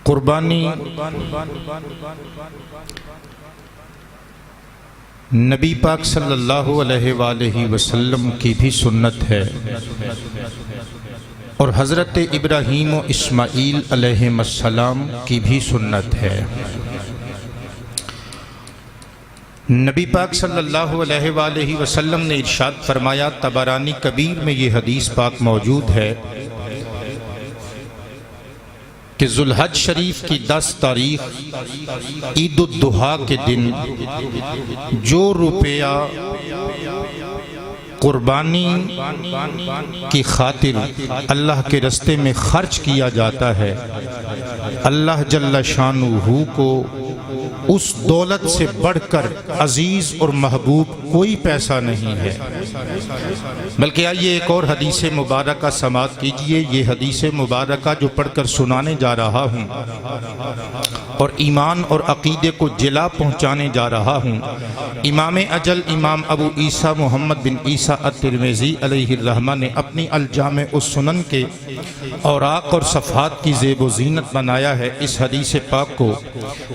قربانی نبی پاک صلی اللہ علیہ وآلہ وسلم کی بھی سنت ہے اور حضرت ابراہیم و اسماعیل علیہ السلام کی بھی سنت ہے۔ نبی پاک صلی اللہ علیہ وآلہ وسلم نے ارشاد فرمایا، طبرانی کبیر میں یہ حدیث پاک موجود ہے کہ ذوالحج شریف کی 10 تاریخ عید الضحیٰ کے دن جو روپیہ قربانی کی خاطر اللہ کے راستے میں خرچ کیا جاتا ہے، اللہ جل شانہ کو اس دولت سے بڑھ کر عزیز اور محبوب کوئی پیسہ نہیں ہے۔ بلکہ آئیے ایک اور حدیث مبارکہ سماعت کیجئے۔ یہ حدیث مبارکہ جو پڑھ کر سنانے جا رہا ہوں اور ایمان اور عقیدے کو جلا پہنچانے جا رہا ہوں، امام اجل امام ابو عیسیٰ محمد بن عیسیٰ الترمذی علیہ الرحمہ نے اپنی الجامع السنن کے اوراق اور صفحات کی زیب و زینت بنایا ہے۔ اس حدیث پاک کو،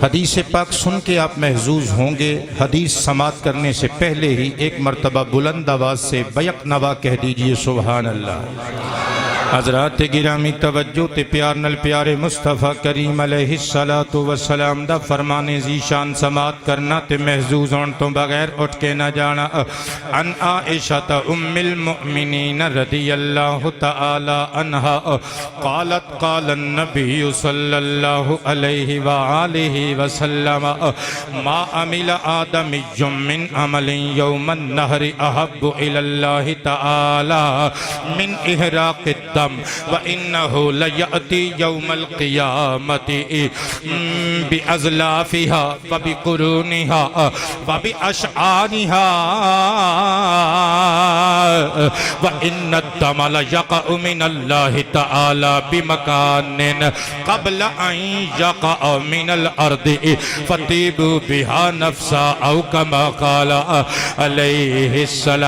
حدیث پاک سن کے آپ محظوظ ہوں گے۔ حدیث سماعت کرنے سے پہلے ہی ایک مرتبہ بلند آواز سے بیک نوا کہہ دیجئے سبحان اللہ۔ حضرات گرامی توجہ تے پیار نل پیارے مصطفیٰ کریم علیہ السلام دا فرمانے ذیشان سماعت کرنا تے محظوظ ہون تو بغیر اٹھ کے نہ جانا۔ ان عائشہ ام المؤمنین رضی اللہ تعالی عنہا قالت قال النبی صلی اللہ علیہ وآلہ وسلم ما عمل آدمی من عمل یوم النہر احب الاللہ تعالی من احراق الدم وَإِنَّهُ لَيَأْتِي يَوْمَ الْقِيَامَةِ بِأَزْلَافِهَا وَبِقُرُونِهَا وَبِأَشْعَارِهَا وَإِنَّ الدَّمَ لَيَقَعُ مِنَ اللَّهِ تَعَالَى بِمَكَانٍ قَبْلَ أَن يَقَعَ مِنَ الْأَرْضِ فَطِيبُوا بِهَا نَفْسًا أَوْ كَمَا قَالَ عَلَيْهِ السَّلَامُ۔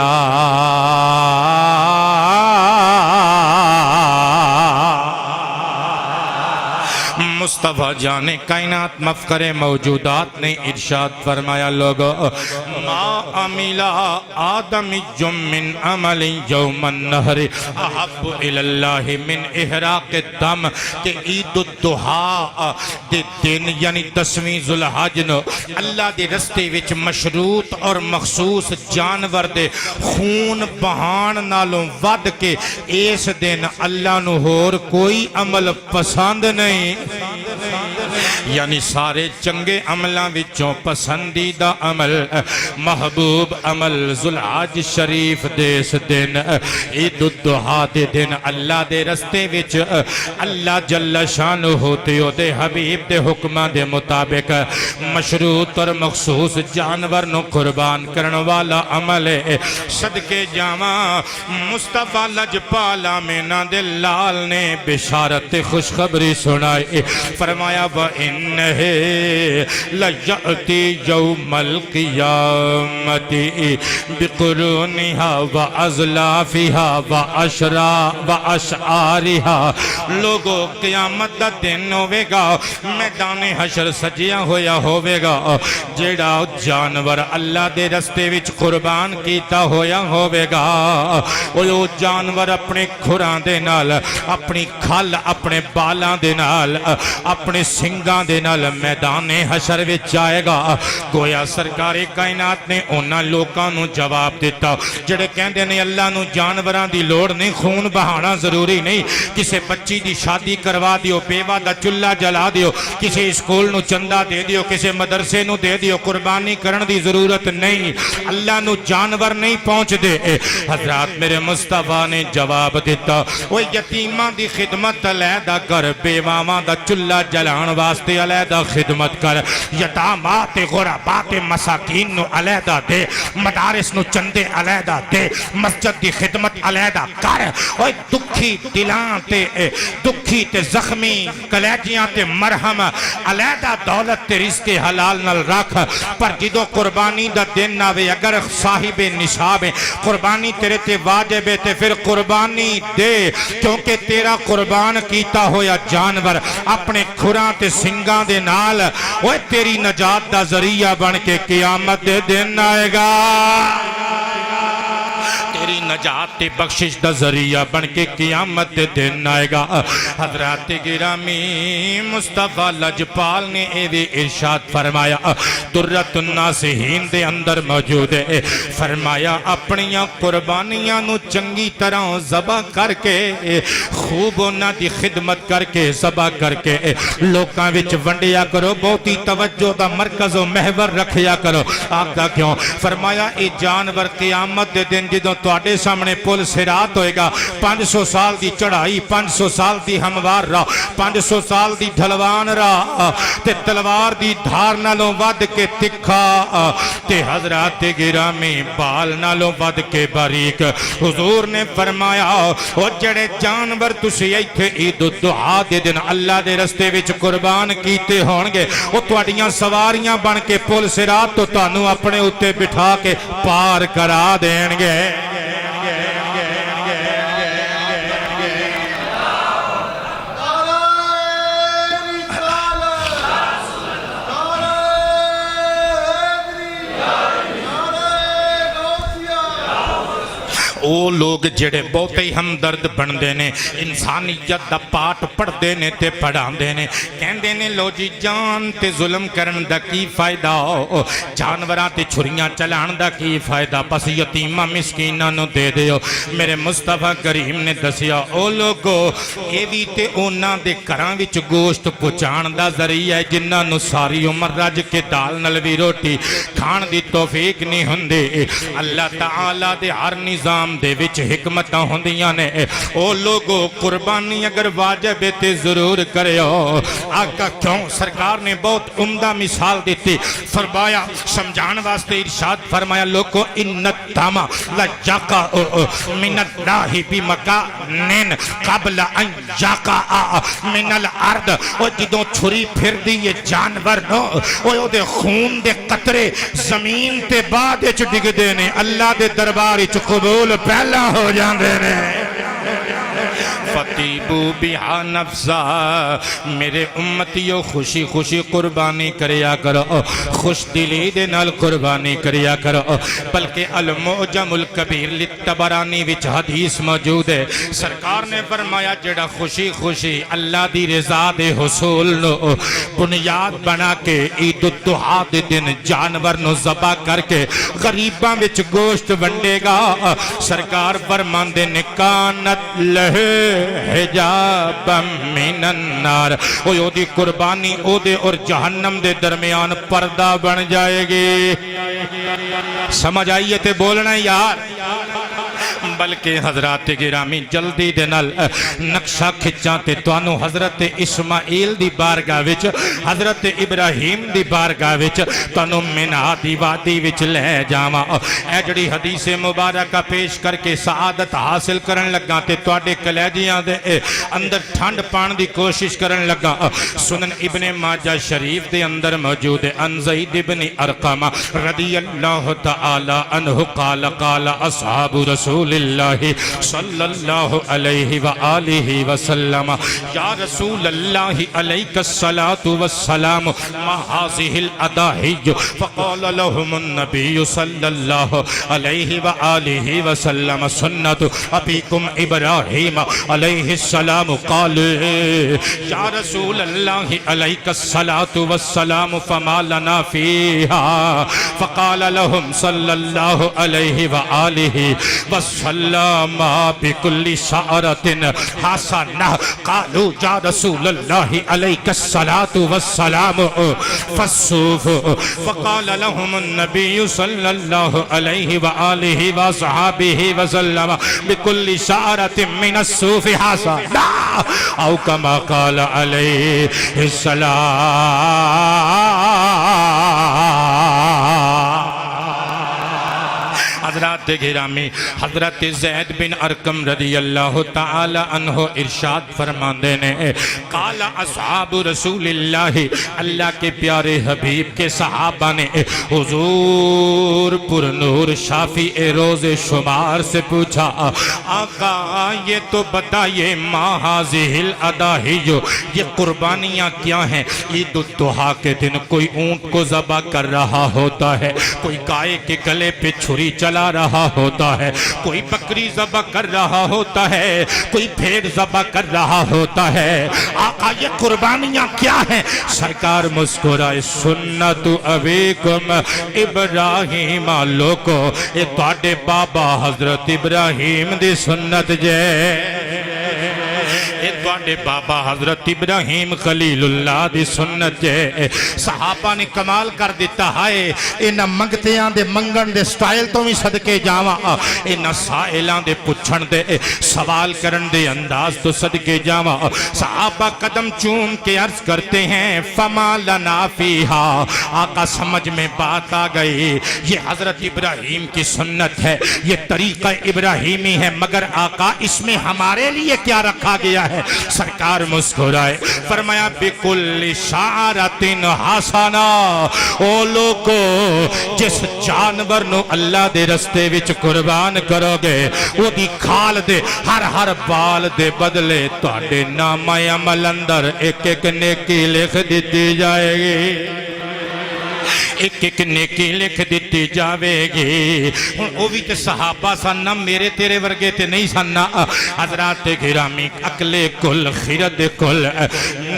مصطفیٰ جان کائنات مفخر موجودات نے ارشاد فرمایا، لوگو ما عمل آدمی من عمل یوم النہر احب الاللہ من احراق الدم، کہ عید الضحیٰ دے دن یعنی 10ویں ذوالحج نو اللہ دے رستے وچ مشروط اور مخصوص جانور دے خون بہان نالوں ود کے اس دن اللہ نو ہور کوئی عمل پسند نہیں، یعنی سارے چنگے عملاں وچوں پسندیدہ عمل محبوب عمل ذوالحج شریف دیس دن عید الضحیٰ دے دن اللہ دے رستے وچ اللہ جل شانہ ہوتے دے حبیب دے حکمہ دے مطابق مشروط اور مخصوص جانور نو قربان کرن والا عمل ہے۔ صدقے جاواں مصطفیٰ لجپالا مینا دے لال نے بشارت خوشخبری سنائی، فرمایا وَإِنَّهِ لَيَأْتِي يَوْمَ الْقِيَامَةِ بِقُرُونِهَا وَأَزْلَافِهَا وَأَشْعَارِهَا۔ لوگو قیامت دا دن ہوئے گا، میدان حشر سجیا ہویا ہوئے گا، جیڑا جانور اللہ دے رستے وچ قربان کیتا ہویا ہوئے گا، وہ جانور اپنے کھران دے نال، اپنی کھال اپنے بالاں دے نال، اپنے سنگاں دے نال میدان حشر وچ جائے گا۔ گویا سرکار کائنات نے انہاں لوکاں نو جواب دیتا جڑے کہندے نے اللہ نو جانوراں دی لوڑ نہیں، خون بہانا ضروری نہیں، کسے بچی دی شادی کروا دیو، بیوہ دا چولہا جلا دیو، کسے اسکول نو چندہ دے دیو، کسے مدرسے نو دے دیو، قربانی کرن دی ضرورت نہیں، اللہ نو جانور نہیں پہنچ دے۔ حضرات میرے مصطفیٰ نے جواب دیتا، وہ یتیماں دی خدمت علیحدہ کر، بیواواں دا چولہا جلان واسطے علیحدہ خدمت کر، یتامات غربات مساکین نو علیحدہ دے، مدارس نو چندے علیحدہ دے، مسجد دی خدمت علیحدہ کر، اوہ دکھی دلان تے دکھی تے زخمی کلیجیاں تے مرہم علیحدہ دولت تے رزق حلال نل رکھ، پر جدو قربانی دا دن ناوے اگر صاحب نصاب قربانی تیرے تے واجب ہے تے پھر قربانی دے، کیونکہ تیرا قربان کیتا ہویا جانور اپنے کھراں تے سنگاں دے نال اوے تیری نجات دا ذریعہ بن کے قیامت دے دن آئے گا تیری نجات تے بخشش دا ذریعہ بن کے قیامت دے دن آئے گا حضرات گرامی مصطفیٰ لجپال نے ایوے ارشاد فرمایا درۃ الناصحین دے اندر موجود ہے فرمایا اپنیاں قربانیاں نو چنگی طرح ذبح کر کے خوب انہاں دی خدمت کر کے ذبح کر کے لوکاں وچ ونڈیا کرو بہتی توجہ دا مرکز و محور رکھیا کرو آقا کیوں فرمایا اے جانور قیامت دے دن جدوں تواڈے سامنے پل صراط ہوئے گا 500 سال دی چڑھائی 500 سال دی ہموار راہ 500 سال دی ڈھلوان راہ تے تلوار دی دھار نالوں ود کے تکھا تے حضرات گرامی بال نالوں ود کے باریک حضور نے فرمایا او جڑے جانور تسی ایتھے عید الضحیٰ دے دن اللہ دے رستے وچ قربان کیتے ہونگے او تواڈیاں سواریاں بن کے پل صراط تو تانوں اپنے اُتے بٹھا کے پار کرا دین گے او لوگ جڑے بہت ہی ہمدرد بندے نے انسانیت دا پاٹ پڑھتے نے تے پڑھاندے نے کہندے نے لو جی جان تے ظلم کرن دا کی فائدہ جانوراں تے چھریاں چلان دا کی فائدہ بس یتیماں مسکیناں نو دے دیو میرے مصطفیٰ کریم نے دسیا او لوگو اے وی تے انہاں دے گھراں وچ گوشت پہنچان دا ذریعہ ہے جنہاں نو ساری عمر رج کے دال نال وی روٹی کھان دی توفیق نہیں ہوندی اللہ تعالی دے ہر نظام دے وچ حکمتاں ہوندیاں نے او لوگو قربانی اگر واجب ہے تے ضرور کریو آقا کیوں سرکار نے بہت عمدہ مثال دیتی فرمایا سمجھان واسطے ارشاد فرمایا لوگو ان الدم لجاقا من اللہ بمکان قبل ان یقع من الارض او جدوں چھری پھر دی یہ جانور نو او دے خون دے قطرے زمین تے بعد وچ ڈگ دے نے اللہ دے دربار وچ قبول پہلا ہو جاندے نے فتیبو بہا نفسا میرے امتیو خوشی خوشی قربانی کریا کرو خوش دلی دے نال قربانی کریا کرو بلکہ المعجم الکبیر للطبرانی وچ حدیث موجود ہے سرکار نے فرمایا جڑا خوشی خوشی اللہ دی رضا دے حصول نو بنیاد بنا کے عید الضحیٰ دے دن جانور نو ذبح کر کے غریباں وچ گوشت ونڈے گا سرکار فرماندے نے کانت لہے حجابا من النار او دی قربانی او دے اور جہنم دے درمیان پردہ بن جائے گی سمجھ آئیے تے بولنا یار بلکہ حضرات گرامی جلدی دے نال نقشہ کھچاں تے توانو حضرت اسماعیل دی بارگاہ وچ حضرت ابراہیم دی بارگاہ وچ توانو منہ دی وادی وچ لے جاواں اے جڑی حدیث مبارکہ پیش کر کے سعادت حاصل کرن لگا تے تواڈے کلیجیاں دے اندر ٹھنڈ پان دی کوشش کرن لگا سنن ابن ماجہ شریف دے اندر موجود ہے ان زید ابن ارقم رضی اللہ تعالی عنہ قال قال اصحاب رسول اللہ صلی اللہ علیہ وآلہ وسلم یا رسول اللہ علیک الصلاة والسلام ما هذه الاداہی فقال لهم النبی صلی اللہ علیہ وآلہ وسلم سنت ابیکم ابراہیم علیہ السلام قال یا رسول اللہ علیک الصلاة والسلام فما لنا فیہا فقال لهم صلی اللہ علیہ وآلہ وسلم بكل شعرة حسنة قالوا يا رسول الله عليك الصلاة والسلام فالصوف فقال لهم النبي صلى الله عليه وآله وصحابه وسلم بكل شعرة من الصوف حسنة أو كما قال عليه السلام حضرات حضرات گرامی حضرت زید بن ارقم رضی اللہ تعالی عنہ ارشاد فرماندے نے قال اصحاب رسول اللہ اللہ کے پیارے حبیب کے صحابہ نے حضور پر نور شافی روز شمار سے پوچھا آقا یہ تو بتائیے ما ہذہ الاداہی یہ قربانیاں کیا ہیں؟ عید الضحیٰ کے دن کوئی اونٹ کو ذبح کر رہا ہوتا ہے، کوئی گائے کے گلے پہ چھری چلا رہا ہوتا ہے، کوئی بکری ذبح کر رہا ہوتا ہے، کوئی بھیڑ ذبح کر رہا ہوتا ہے، آقا یہ قربانیاں کیا ہیں؟ سرکار مسکرائے سنت ابیکم ابراہیم لوکو اے تواڈے بابا حضرت ابراہیم دی سنت جے تواڈے بابا حضرت ابراہیم خلیل اللہ دی سنت جے صحابہ نے کمال کر دیتا ہے انہاں منگتیاں دے منگن دے سٹائل تو بھی صدقے جاواں انہاں سائلاں دے پچھن دے سوال کرن دے انداز تو صدقے جاواں صحابہ قدم چوم کے عرض کرتے ہیں فما لنا فیہا آقا سمجھ میں بات آ گئی یہ حضرت ابراہیم کی سنت ہے یہ طریقہ ابراہیمی ہے مگر آقا اس میں ہمارے لیے کیا رکھا گیا ہے؟ سرکار مسکرائے فرمایا بِكُلِّ شَعْرَةٍ حَسَنَةٍ او لوگو جس جانور نو اللہ دے رستے وچ قربان کرو گے وہ دی کھال دے ہر بال دے بدلے تواڈے نامہ عمل اندر ایک ایک نیکی لکھ دیتی جائے گی ایک ایک نیکی لکھ دیتی جاوے گی وہ بھی تے صحابہ سننا میرے تیرے ورگے تے نہیں سننا حضرات گرامی عقل کل خرد کل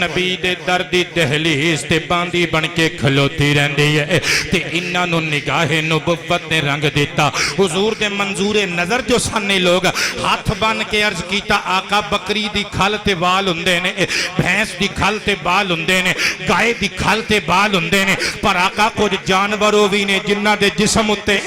نبی دے دردی دہلیز تے باندی بن کے کھلوتی رہندی ہے تے انہاں نو نگاہ نبوت نے رنگ دیتا حضور دے منظور نظر جو سننے لوگ ہاتھ بن کے عرض کیتا آقا بکری دی کھل تے بال ہوندے نے بھینس دی کھل تے بال ہوندے نے گائے دی کھل تے بال ہوندے نے پر آقا کچھ جانوروں بھی نے جنہ دے جسم اتے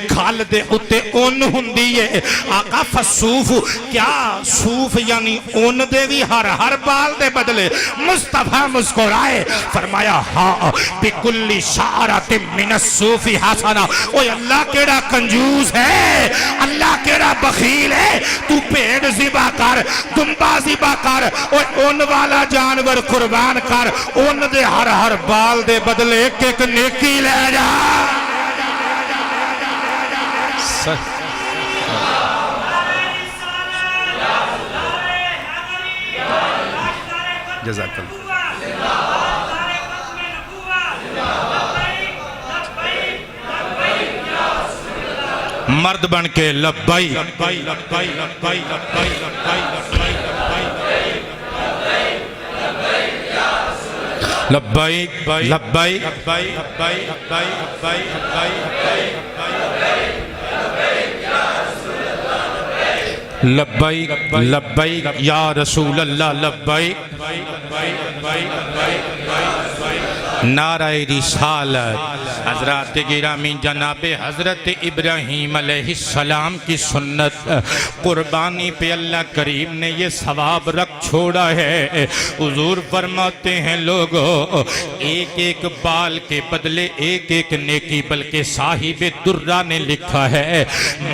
کھال دے اتے اون ہوندی ہے آقا فصوف کیا صوف یعنی اون دے بھی ہر بال دے بدلے مصطفیٰ مسکرائے فرمایا ہاں بِكُلِّ شَعْرَةٍ مِّنَ الصُّوفِ حَسَنَةٍ اوہ اللہ کیڑا کنجوس ہے اللہ کیڑا بخیل ہے تو پیڑ ذبح کر دمبا ذبح کر اوہ اون والا جانور قربان کر اون دے ہر بال دے بدلے ایک ایک نیکی لے جا جزاک اللہ مرد بن کے لبائی لبائی لبائی لبائی لبائی لبائی لبائی لبائی لبائی لبائی لبائی لبائی یا رسول اللہ لبائی نعرہ رسالت حضرات گرامی جناب حضرت ابراہیم علیہ السلام کی سنت قربانی پہ اللہ کریم نے یہ ثواب رکھ چھوڑا ہے حضور فرماتے ہیں لوگو ایک ایک بال کے بدلے ایک ایک نیکی بلکہ صاحب درہ نے لکھا ہے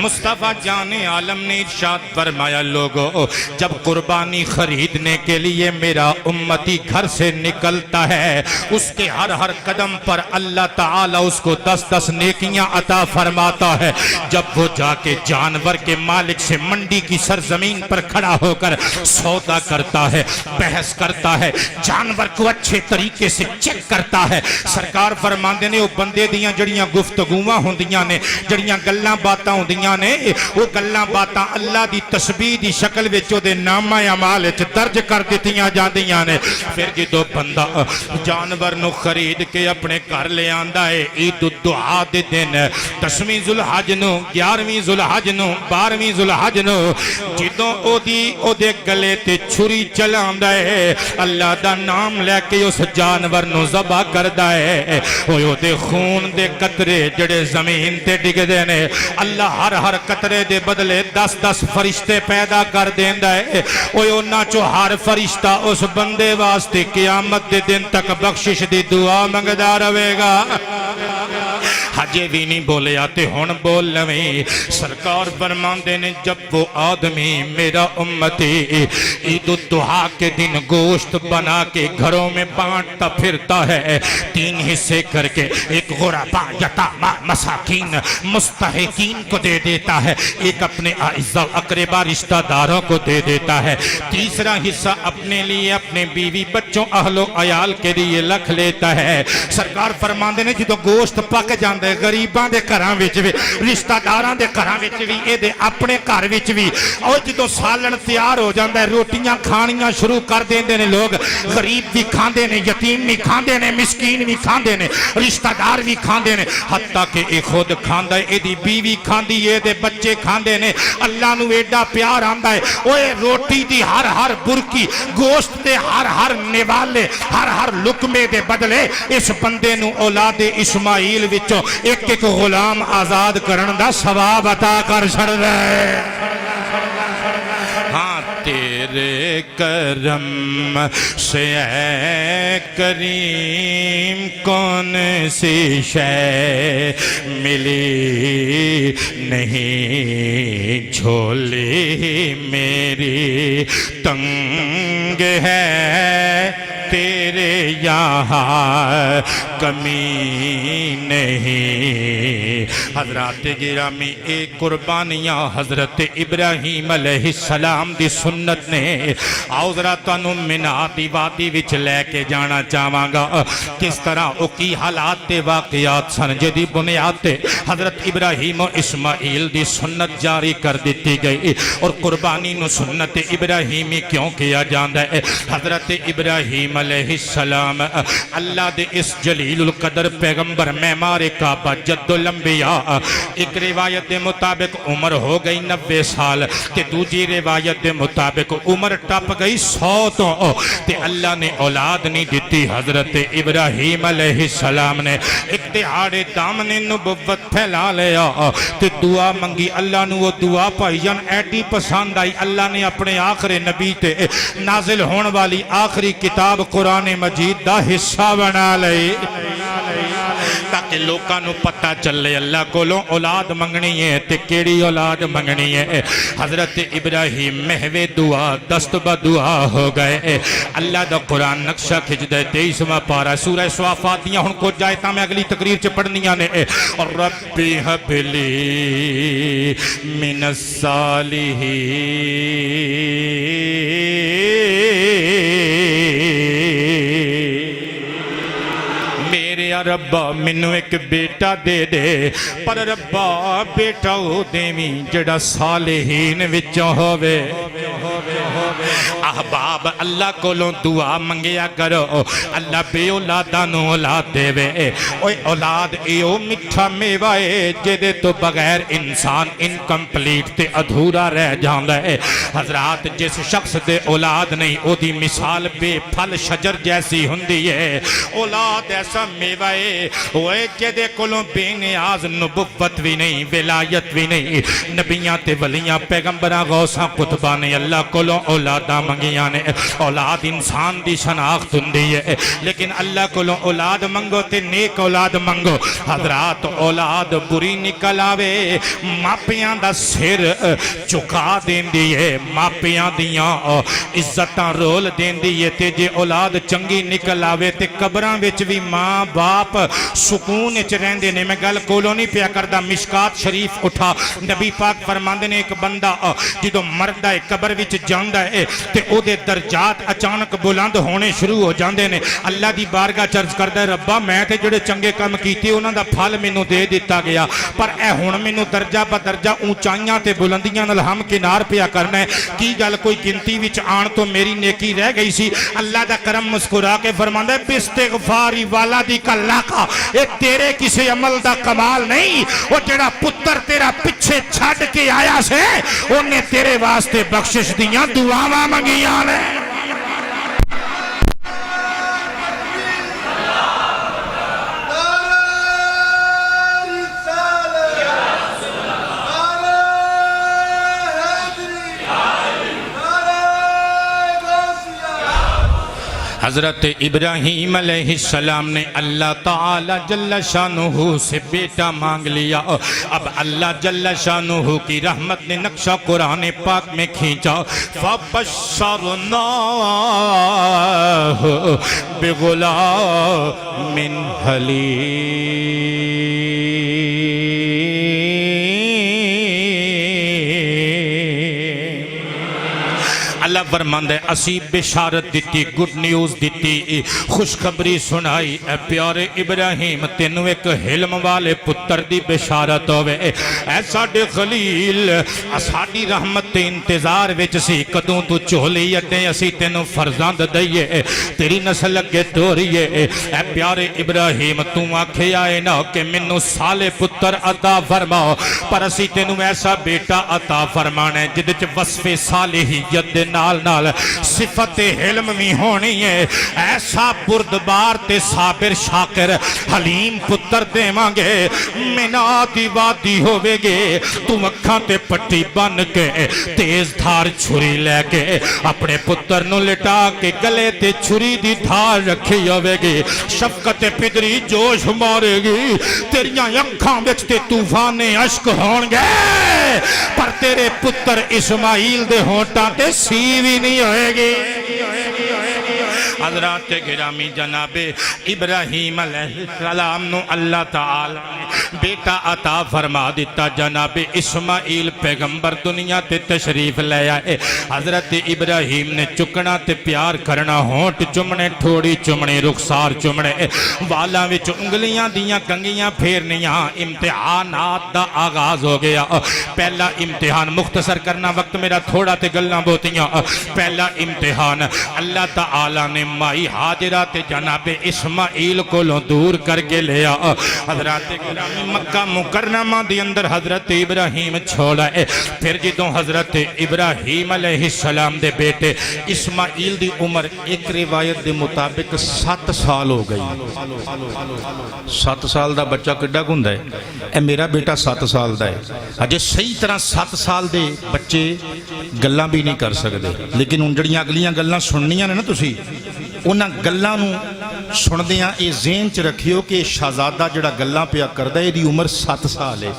مصطفیٰ جان عالم نے ارشاد فرمایا لوگو جب قربانی خریدنے کے لیے میرا امتی گھر سے نکلتا ہے اس کے ہر قدم پر اللہ تعالیٰ اس کو 10 نیکیاں عطا فرماتا ہے جب وہ جا کے جانور کے مالک سے منڈی کی سرزمین پر کھڑا ہو کر سودا کرتا ہے بحث کرتا ہے جانور کو اچھے طریقے سے چیک کرتا ہے سرکار فرماندے نے وہ بندے دیاں جڑیاں گفتگوواں ہوندیاں نے جڑیاں گلاں باتاں ہوندیاں نے وہ گلاں باتاں اللہ دی تسبیح دی شکل وچ دے نامہ اعمال وچ درج کر دتیاں جاندیاں نے پھر جدوں بندہ جانور نو خرید کے اپنے گھر لے آندا ہے عید الضحیٰ دے دن 10ویں ذوالحج نو 11ویں ذوالحج نو 12ویں ذوالحج نو جدوں او دے گلے تے چھری چلاندا ہے اللہ دا نام لے کے اس جانور نو ذبح کردا ہے او دے خون دے قطرے جڑے زمین تے ڈگدے نے اللہ ہر قطرے دے بدلے 10 فرشتے پیدا کر دیندا ہے او انہاں چوں ہر فرشتہ اس بندے واسطے قیامت دے دن تک بخشش دی دعا منگدا رہے گا ہجے بھی نہیں بولیا تے ہن بول لویں سرکار فرماندے نے جب وہ آدمی میرا امتی عید الضحیٰ کے دن گوشت بنا کے گھروں میں بانٹتا پھرتا ہے 3 حصے کر کے ایک غربا یتاما مساکین مستحقین کو دے دیتا ہے ایک اپنے اعزاء اقربا رشتہ داروں کو دے دیتا ہے تیسرا حصہ اپنے لیے اپنے بیوی بچوں اہل و عیال کے لیے رکھ لیتا ہے سرکار فرماندے نے جدوں گوشت پک جاندا ہے غریباں دے گھراں وچ وی رشتہ داراں دے گھراں وچ وی اے دے اپنے گھر وچ وی او جدوں سالن تیار ہو جاندا ہے روٹیاں کھانیاں شروع کر دیندے نے لوگ غریب بھی کھاندے نے یتیم بھی کھاندے نے مسکین بھی کھاندے نے رشتہ دار بھی کھاندے نے حتیٰ کہ اے خود کھاندا ہے اے دی بیوی کھاندی ہے دے بچے کھاندے نے اللہ نو ایڈا پیار آندا ہے اوے روٹی دی ہر برکی گوشت دے ہر نوالے ہر لقمے دے بدلے اس بندے نو اولاد اسماعیل وچوں ایک غلام آزاد کرن دا ثواب عطا کر چھڑدا ہے ہاں تیرے کرم سے اے کریم کون سی شے ملی نہیں جھولی میری تنگ ہے تیرے یہاں کمی نہیں حضرات گرامی ایک قربانیاں حضرت ابراہیم علیہ السلام دی سنت نے آؤ ذرا تانوں مناتی وادی وچ لے کے جانا چاہواں گا کس طرح او کی حالات تے واقعات سن جدی بنیاد تے حضرت ابراہیم و اسماعیل دی سنت جاری کر دیتی گئی اور قربانی نو سنت ابراہیمی کیوں کیا جاندا ہے حضرت ابراہیم علیہ السلام اللہ دے اس جلیل القدر پیغمبر معمار کعبہ جد الانبیاء ایک روایت دے مطابق عمر ہو گئی 90 سال تے دوجی روایت دے مطابق عمر ٹپ گئی 100 تو تے اللہ نے اولاد نہیں دیتی حضرت ابراہیم علیہ السلام نے ایک دہاڑے دامن نبوت پھیلا لیا تے دعا منگی اللہ نو وہ دعا پائی جان ایڈی پسند آئی اللہ نے اپنے آخر نبی تے نازل ہون والی آخری کتاب قرآن مجید دا حصہ بنا لئی تاکہ لوکاں نو پتہ چلے اللہ کولوں اولاد منگنی ہے تے کیڑی اولاد منگنی ہے حضرت ابراہیم محو دعا دست بدعا ہو گئے اللہ دا قرآن نقشہ کھچ دے 23واں پارہ سورہ صافات دیاں ہن کچھ آیتاں میں اگلی تقریر چ پڑھنیاں نے اور ربی ہب لی من الصالحین ربا منو ایک بیٹا دے دے پر ربا بیٹا ہو دیویں جڑا صالحین وچوں ہووے احباب اللہ کولوں دعا منگیا کرو اللہ بے اولاداں نو اولاد دے وے اوے اولاد ایو میٹھا میوہ ہے جدے تو بغیر انسان انکمپلیٹ تے ادھورا رہ جاندا ہے حضرات جس شخص دے اولاد نہیں او دی مثال بے پھل شجر جیسی ہوندی ہے اولاد ایسا میوہ اوے جدے کولوں بے نیاز نبوت بھی نہیں ولایت بھی نہیں نبیاں تے ولیاں پیغمبراں غوثاں قطباں نے اللہ کولوں اولاداں منگیاں نے اولاد انسان دی شناخت ہوندی ہے لیکن اللہ کولوں اولاد منگو تے نیک اولاد منگو حضرات اولاد بری نکل آوے ماپیاں دا سر چکا دیندی ہے ماپیاں دیاں عزتاں رول دیندی ہے تے جے اولاد چنگی نکل آوے تے قبراں وچ وی ماں باپ سکون وچ رہندے نے میں گل کولوں نہیں پیا کردا مشکات شریف اٹھا نبی پاک فرماندے نے ایک بندہ جدوں مردا ہے قبر وچ جاندا ہے تے او دے درجات اچانک بلند ہونے شروع ہو جاندے نے اللہ دی بارگاہ چرچ کردا ہے ربا میں تے جڑے چنگے کام کیتے انہاں دا پھل مینوں دے دتا گیا پر اے ہن مینوں درجہ بدرجہ اونچائیاں تے بلندیاں نال ہم کنار پیا کرنا ہے کی گل کوئی گنتی وچ آن تو میری نیکی رہ گئی سی اللہ دا کرم مسکرا کے فرماندا ہے باستغفاری والا دی کلا کا اے تیرے کسی عمل دا کمال نہیں وہ جڑا پتر تیرا پچھے چھڑ کے آیا سے انہیں تیرے واسطے بخشش دیاں دعاواں منگیاں نے حضرت ابراہیم علیہ السلام نے اللہ تعالی جل شانہ سے بیٹا مانگ لیا. اب اللہ جل شانہ کی رحمت نے نقشہ قرآن پاک میں کھینچا. فَبَشَّرْنَاهُ بِغُلَامٍ حَلِيمٍ. اللہ فرماندا ہے اسی بشارت دیتی, گڈ نیوز دیتی, خوشخبری سنائی. اے پیارے ابراہیم تینوں ایک حلم والے پتر دی بشارت ہوئے. اے ساڈے خلیل ساڈی رحمت انتظار وچ سی کدوں تو چولی اڈے اسی تینوں فرزند دئیے تیری نسل اگے توریے. اے پیارے ابراہیم تو آکھے آئے نا کہ مینوں سالے پتر عطا فرماؤ, پر اسی تینوں ایسا بیٹا عطا فرمانا ہے جدے وچ وصف صالحیت دے نال نال صفت علم بھی ہونی ہے. ایسا بردبار تے صابر شاکر حلیم پتر دے مانگے. مینا دی وادی ہوئے گے تو اکھاں تے پٹی بن کے تیز دھار چھری لے کے اپنے پتر نو لٹا کے گلے تے چھری دی دھار رکھی ہوئے گی. شفقت پدری جوش مارے گی, تیریاں اکھاں وچ تے طوفان اشک ہون گے, پر تیرے پتر اسماعیل دے ہونٹاں تے سی بھی نہیں ہوئے گی. حضرات گرامی جناب ابراہیم علیہ السلام نو اللہ تعالی نے بیٹا عطا فرما دیتا. جناب اسماعیل پیغمبر دنیا تے تشریف لے آئے. حضرت ابراہیم نے چکنا تے پیار کرنا, ہونٹ چمنے, ٹھوڑی چمنے, رخسار چمنے, والاں وچ انگلیاں دیاں کنگیاں پھیرنیاں. امتحانات دا آغاز ہو گیا. پہلا امتحان مختصر کرنا وقت میرا تھوڑا تے گلاں بہتیاں. پہلا امتحان اللہ تعالی نے مائی حاجرہ تے جناب اسماعیل کو دور کر کے لیا. حضرات گرامی مکہ مکرمہ دی اندر حضرت ابراہیم چھوڑا ہے. پھر جدوں حضرت ابراہیم علیہ السلام دے بیٹے اسماعیل دی عمر ایک روایت دے مطابق 7 سال ہو گئی. 7 سال دا بچہ کڈا ہوندا ہے؟ اے میرا بیٹا 7 سال دا ہے. اجے صحیح طرح 7 سال دے بچے گلاں بھی نہیں کر سکتے, لیکن ان جڑیاں اگلیاں گلاں سننیاں نے نا تسی انہاں گلاں نو سندیاں اے ذہن چ رکھیو کہ شہزادہ جڑا گلاں پیا کردا ہے دی عمر 7 سال ہے.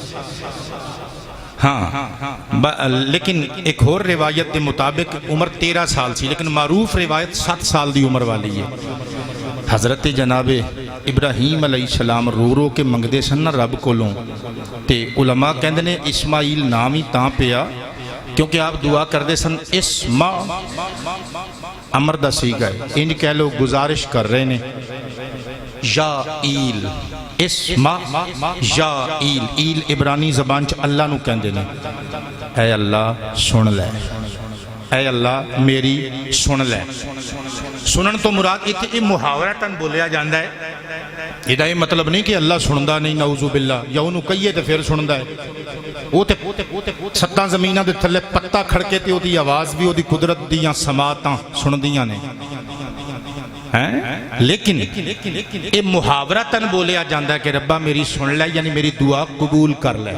ہاں لیکن ایک اور روایت دے مطابق عمر 13 سال سی, لیکن معروف روایت 7 سال دی عمر والی ہے. حضرت جناب ابراہیم علیہ السلام رو رو کے منگدے سن نا رب کولوں, تے علماء کہندے نے اسماعیل نام ہی تاں پیا کیونکہ آپ دعا کردے سن اسما امر دا سیگا ہے. انج کہہ لو گزارش کر رہے نے یا ایل, اسما یا ایل. ایل عبرانی زبان چ اللہ نو کہندے نے. اے اللہ سن لے, اے اللہ میری سن لے. سنن تو مراد یہ محاورتاً بولیا جاندہ ہے. یہ مطلب نہیں کہ اللہ سندا نہیں, نعوذ باللہ, یا انہوں کہیے تو پھر سندا ہے. وہ تے ستاں زمینہ دے تھلے پتہ کھڑکے تے وہ دی آواز بھی وہ دی قدرت دیاں سماعتاں سندیاں نے. لیکن یہ محاورتاً بولیا جاندہ ہے کہ ربا میری سن لے, یعنی میری دعا قبول کر لے.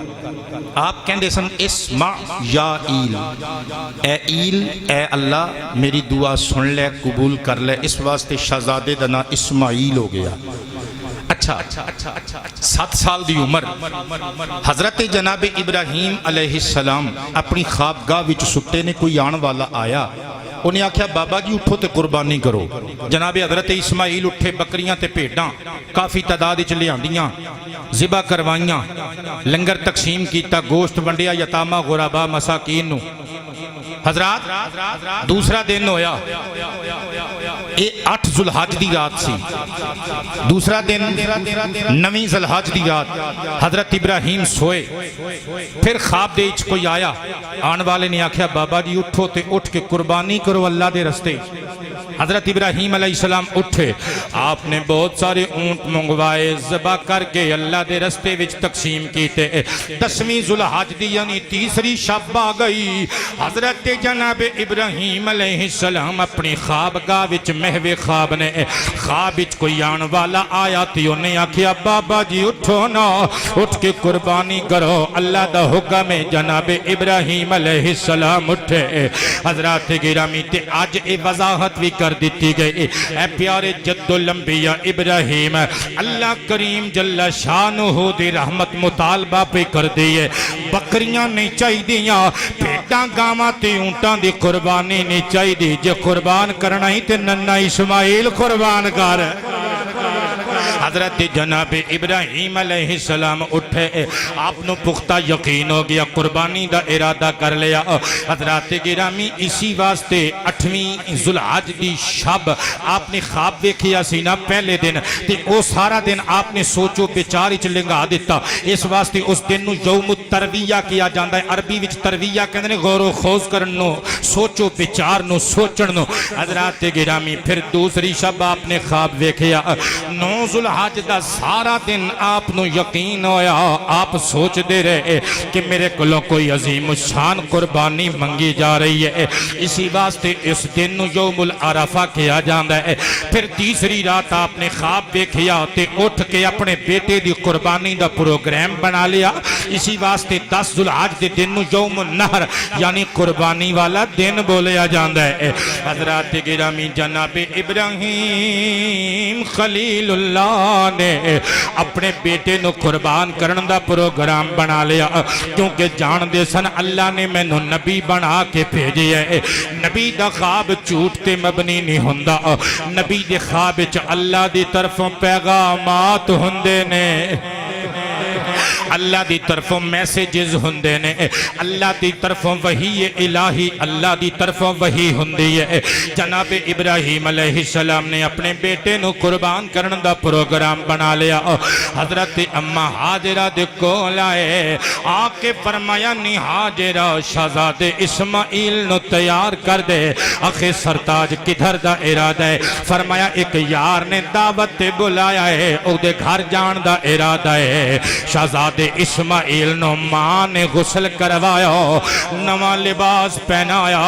آپ کہندے سن اسمع یا ایل, اے ایل اے اللہ میری دعا سن لے, قبول کر لے. اس واسطے شہزادے دا نام اسماعیل ہو گیا. اچھا 7 سال دی عمر حضرت جناب ابراہیم علیہ السلام اپنی خوابگاہ وچ ستے نے. کوئی آن والا آیا, انہیں آکھیا بابا جی اٹھو تے قربانی کرو. جناب حضرت اسماعیل اٹھے, بکریاں تے بھیڈاں کافی تعداد وچ لیاندیاں, ذبح کروائیاں, لنگر تقسیم کیتا, گوشت ونڈیا یتاما غربا مساکین نو. حضرات دوسرا دن ہویا, یہ 8 ذوالحج دی رات سی. دوسرا دن 9 ذوالحج دی رات. حضرت ابراہیم سوئے, پھر خواب دے وچ کوئی آیا. آن والے نے آکھیا بابا جی اٹھو تے اٹھ کے قربانی کرو اللہ دے رستے. حضرت ابراہیم علیہ السلام اٹھے, آپ نے بہت سارے اونٹ منگوائے, ذبح کر کے اللہ دے رستے وچ تقسیم کیتے. 10ویں ذوالحج دی یعنی تیسری شب آ گئی. حضرت جناب ابراہیم علیہ السلام اپنی خوابگاہ وچ محو خواب نے, خواب وچ کوئی آن والا آیا تے انہیں آکھیا بابا جی اٹھو نا, اٹھ کے قربانی کرو اللہ دا حکم ہے. جناب ابراہیم علیہ السلام اٹھے. حضرات گرامی تے آج اے وضاحت بھی کر دیتی گئی۔ اے پیارے جد الانبیاء ابراہیم اللہ کریم جل شانہ دی رحمت مطالبہ پہ کر دیئے، بکریاں نہیں چاہی دیاں، پیٹاں گاواں تے اونٹاں دی قربانی نہیں چاہی دی، جے قربان کرنا ہی تے ننہ اسماعیل قربان کر۔ حضرت جناب ابراہیم علیہ السلام اٹھے، آپ نو پختہ یقین ہو گیا، قربانی دا ارادہ کر لیا۔ حضرات گرامی اسی واسطے 8ویں ذوالحج دی شب آپ نے خواب دیکھیا سی نا پہلے دن، تے او سارا دن آپ نے سوچو بچاری چ لنگا دیتا، اس واسطے اس دن نو یوم الترویہ کیا جاندہ ہے۔ عربی وچ ترویہ کہندے نے غور و خوض کرنو، سوچو بچار نو سوچن نو۔ حضرات گرامی پھر دوسری شب آپ نے خواب دیکھیا، 9 ذوالحج دا سارا دن آپ نو یقین ہویا، آپ سوچ دے رہے کہ میرے کلوں کوئی عظیم شان قربانی منگی جا رہی ہے، اسی واسطے اس دن نو یوم العرفہ کیا جاندہ ہے۔ پھر تیسری رات آپ نے خواب دیکھیا تے اٹھ کے اپنے بیٹے دی قربانی دا پروگرام بنا لیا، اسی واسطے 10 ذوالحج دے دن نو یوم النحر یعنی قربانی والا دن بولیا جاندہ ہے۔ حضرات گرامی جناب ابراہیم خلیل اللہ نے اپنے بیٹے نو قربان کرن دا پروگرام بنا لیا، کیونکہ جان دے سن اللہ نے میں نو نبی بنا کے بھیجے ہے۔ نبی دا خواب جھوٹ تے مبنی نہیں ہوندا، نبی دے خواب وچ اللہ دی طرفوں پیغامات ہوندے نے، اللہ دی طرفوں میسیجز ہوندے نے، اللہ دی طرفوں وحی الہی، اللہ دی طرفوں وحی ہوندی ہے۔ جناب ابراہیم علیہ السلام نے اپنے بیٹے نو قربان کرن دا پروگرام بنا لیا۔ حضرت اما حاجرہ دے کول آئے، آکے فرمایا نی حاجرہ شہزادے اسماعیل نو تیار کر دے، آخے سرتاج کدھر دا ارادہ ہے؟ فرمایا ایک یار نے دعوت تے بلایا ہے، او دے گھر جان دا ارادہ ہے۔ شہزادے اسماعیل نو ماں نے غسل کروایا، نواں لباس پہنایا،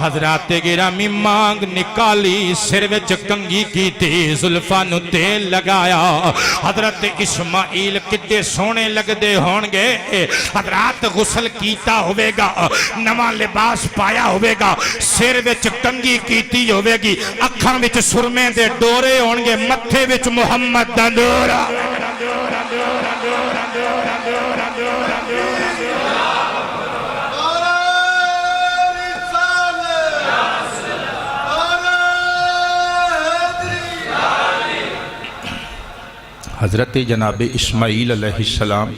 حضرات گرامی مانگ نکالی، سر وچ کنگھی کی تھی، زلفاں نو تیل لگایا۔ حضرت اسماعیل کتے سونے لگ دے ہونگے، حضرات غسل کیتا ہوئے گا، نواں لباس پایا ہوئے گا، سر وچ کنگھی کیتی ہوئے گی، اکھاں وچ سرمے دے ڈورے ہونگے، متھے وچ محمد دا ڈورا۔ حضرت جناب اسماعیل علیہ السلام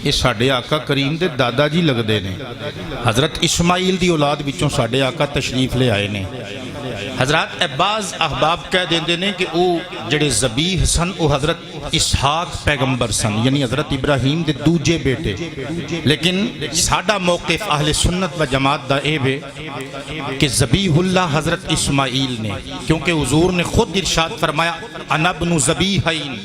یہ ساڑھے آقا کریم دے دادا جی لگ دے نے، حضرت اسماعیل دی اولاد بچوں ساڑھے آقا تشریف لے آئے نے۔ حضرات بعض احباب کہہ دیندے نے کہ او جڑے ذبیح سن او حضرت اسحاق پیغمبر سن، یعنی حضرت ابراہیم دے دوجے بیٹے، لیکن ساڑھا موقف اہل سنت و جماعت دا اے بے کہ ذبیح اللہ حضرت اسماعیل نے، کیونکہ حضور نے خود ارشاد فرمایا انا ابن ذبیحین،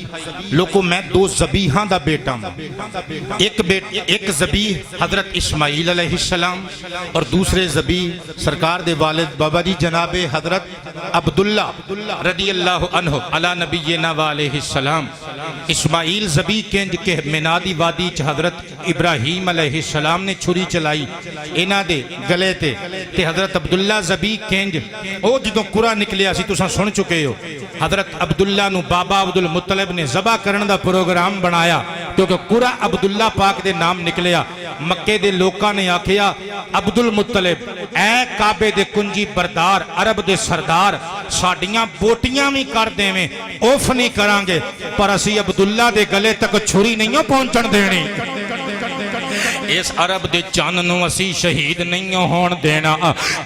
لوگوں میں 2 ذبیحاں دا بیٹا ہوں، ایک ذبیح حضرت اسماعیل علیہ السلام اور دوسرے ذبیح سرکار دے والد بابا جی جناب حضرت عبداللہ رضی اللہ عنہ علی نبینا و علیہ السلام۔ اسماعیل ذبیح کنج کے منادی وادی چ حضرت ابراہیم علیہ السلام نے چھری چلائی اینا دے گلے تے حضرت عبداللہ ذبیح کنج او جدوں قرآن نکلیا سی تساں سن چکے ہو، حضرت عبداللہ نو بابا عبدالمطلب نے ذبح کرن دا پروگرام بنایا، کیونکہ قرآن عبداللہ پاک دے نام نکلیا۔ مکے دے لوکاں نے آکھیا عبدالمطلب اے کعبے دے کنجی بردار، عرب دے سردار، ساڑیاں بوٹیاں بھی کر دیں میں اوف نہیں کرانگے، پر اسی عبداللہ دے گلے تک چھری نہیں پہنچن دینی، اس عرب دے چاننوں اسی شہید نہیں ہون دینا۔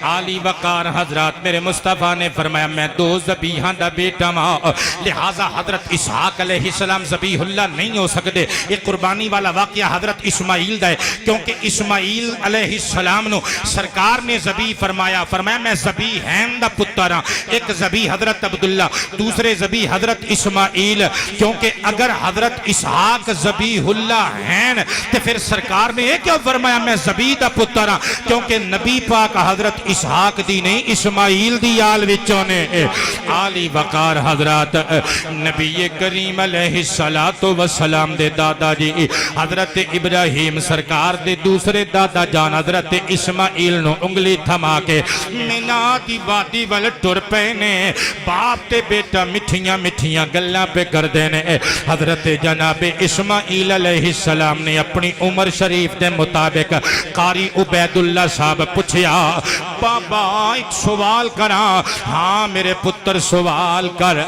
عالی وقار حضرات میرے مصطفیٰ نے فرمایا میں 2 ذبیحاں دا بیٹا ماں، لہٰذا حضرت اسحاق علیہ السلام ذبیح اللہ نہیں ہو سکتے۔ ایک قربانی والا واقعہ حضرت اسماعیل دا ہے، کیونکہ اسماعیل علیہ السلام نو سرکار نے ذبیح فرمایا میں ذبیح ہیں دا پتر ہاں، ایک ذبیح حضرت عبداللہ، دوسرے ذبیح حضرت اسماعیل، کیونکہ اگر حضرت اسحاق ذبیح اللہ ہیں تو پھر سرکار نے کیوں فرمایا میں زبی دا پتر ہاں؟ کیونکہ نبی پاک حضرت اسحاق دی نہیں اسماعیل دی آل وچوں نے عالی وقار حضرات نبی کریم علیہ السلام دے دادا جی حضرت ابراہیم سرکار دے دوسرے دادا جان حضرت اسماعیل نو انگلی تھما کے مینا دی وادی ول ٹر پے نے باپ تے بیٹا مٹھیاں مٹھیاں گلاں پہ کر دینے حضرت جناب اسماعیل علیہ السلام نے اپنی عمر شریف دے مطابق قاری عبید اللہ صاحب پوچھیا بابا ایک سوال کرا ہاں میرے پتر سوال کر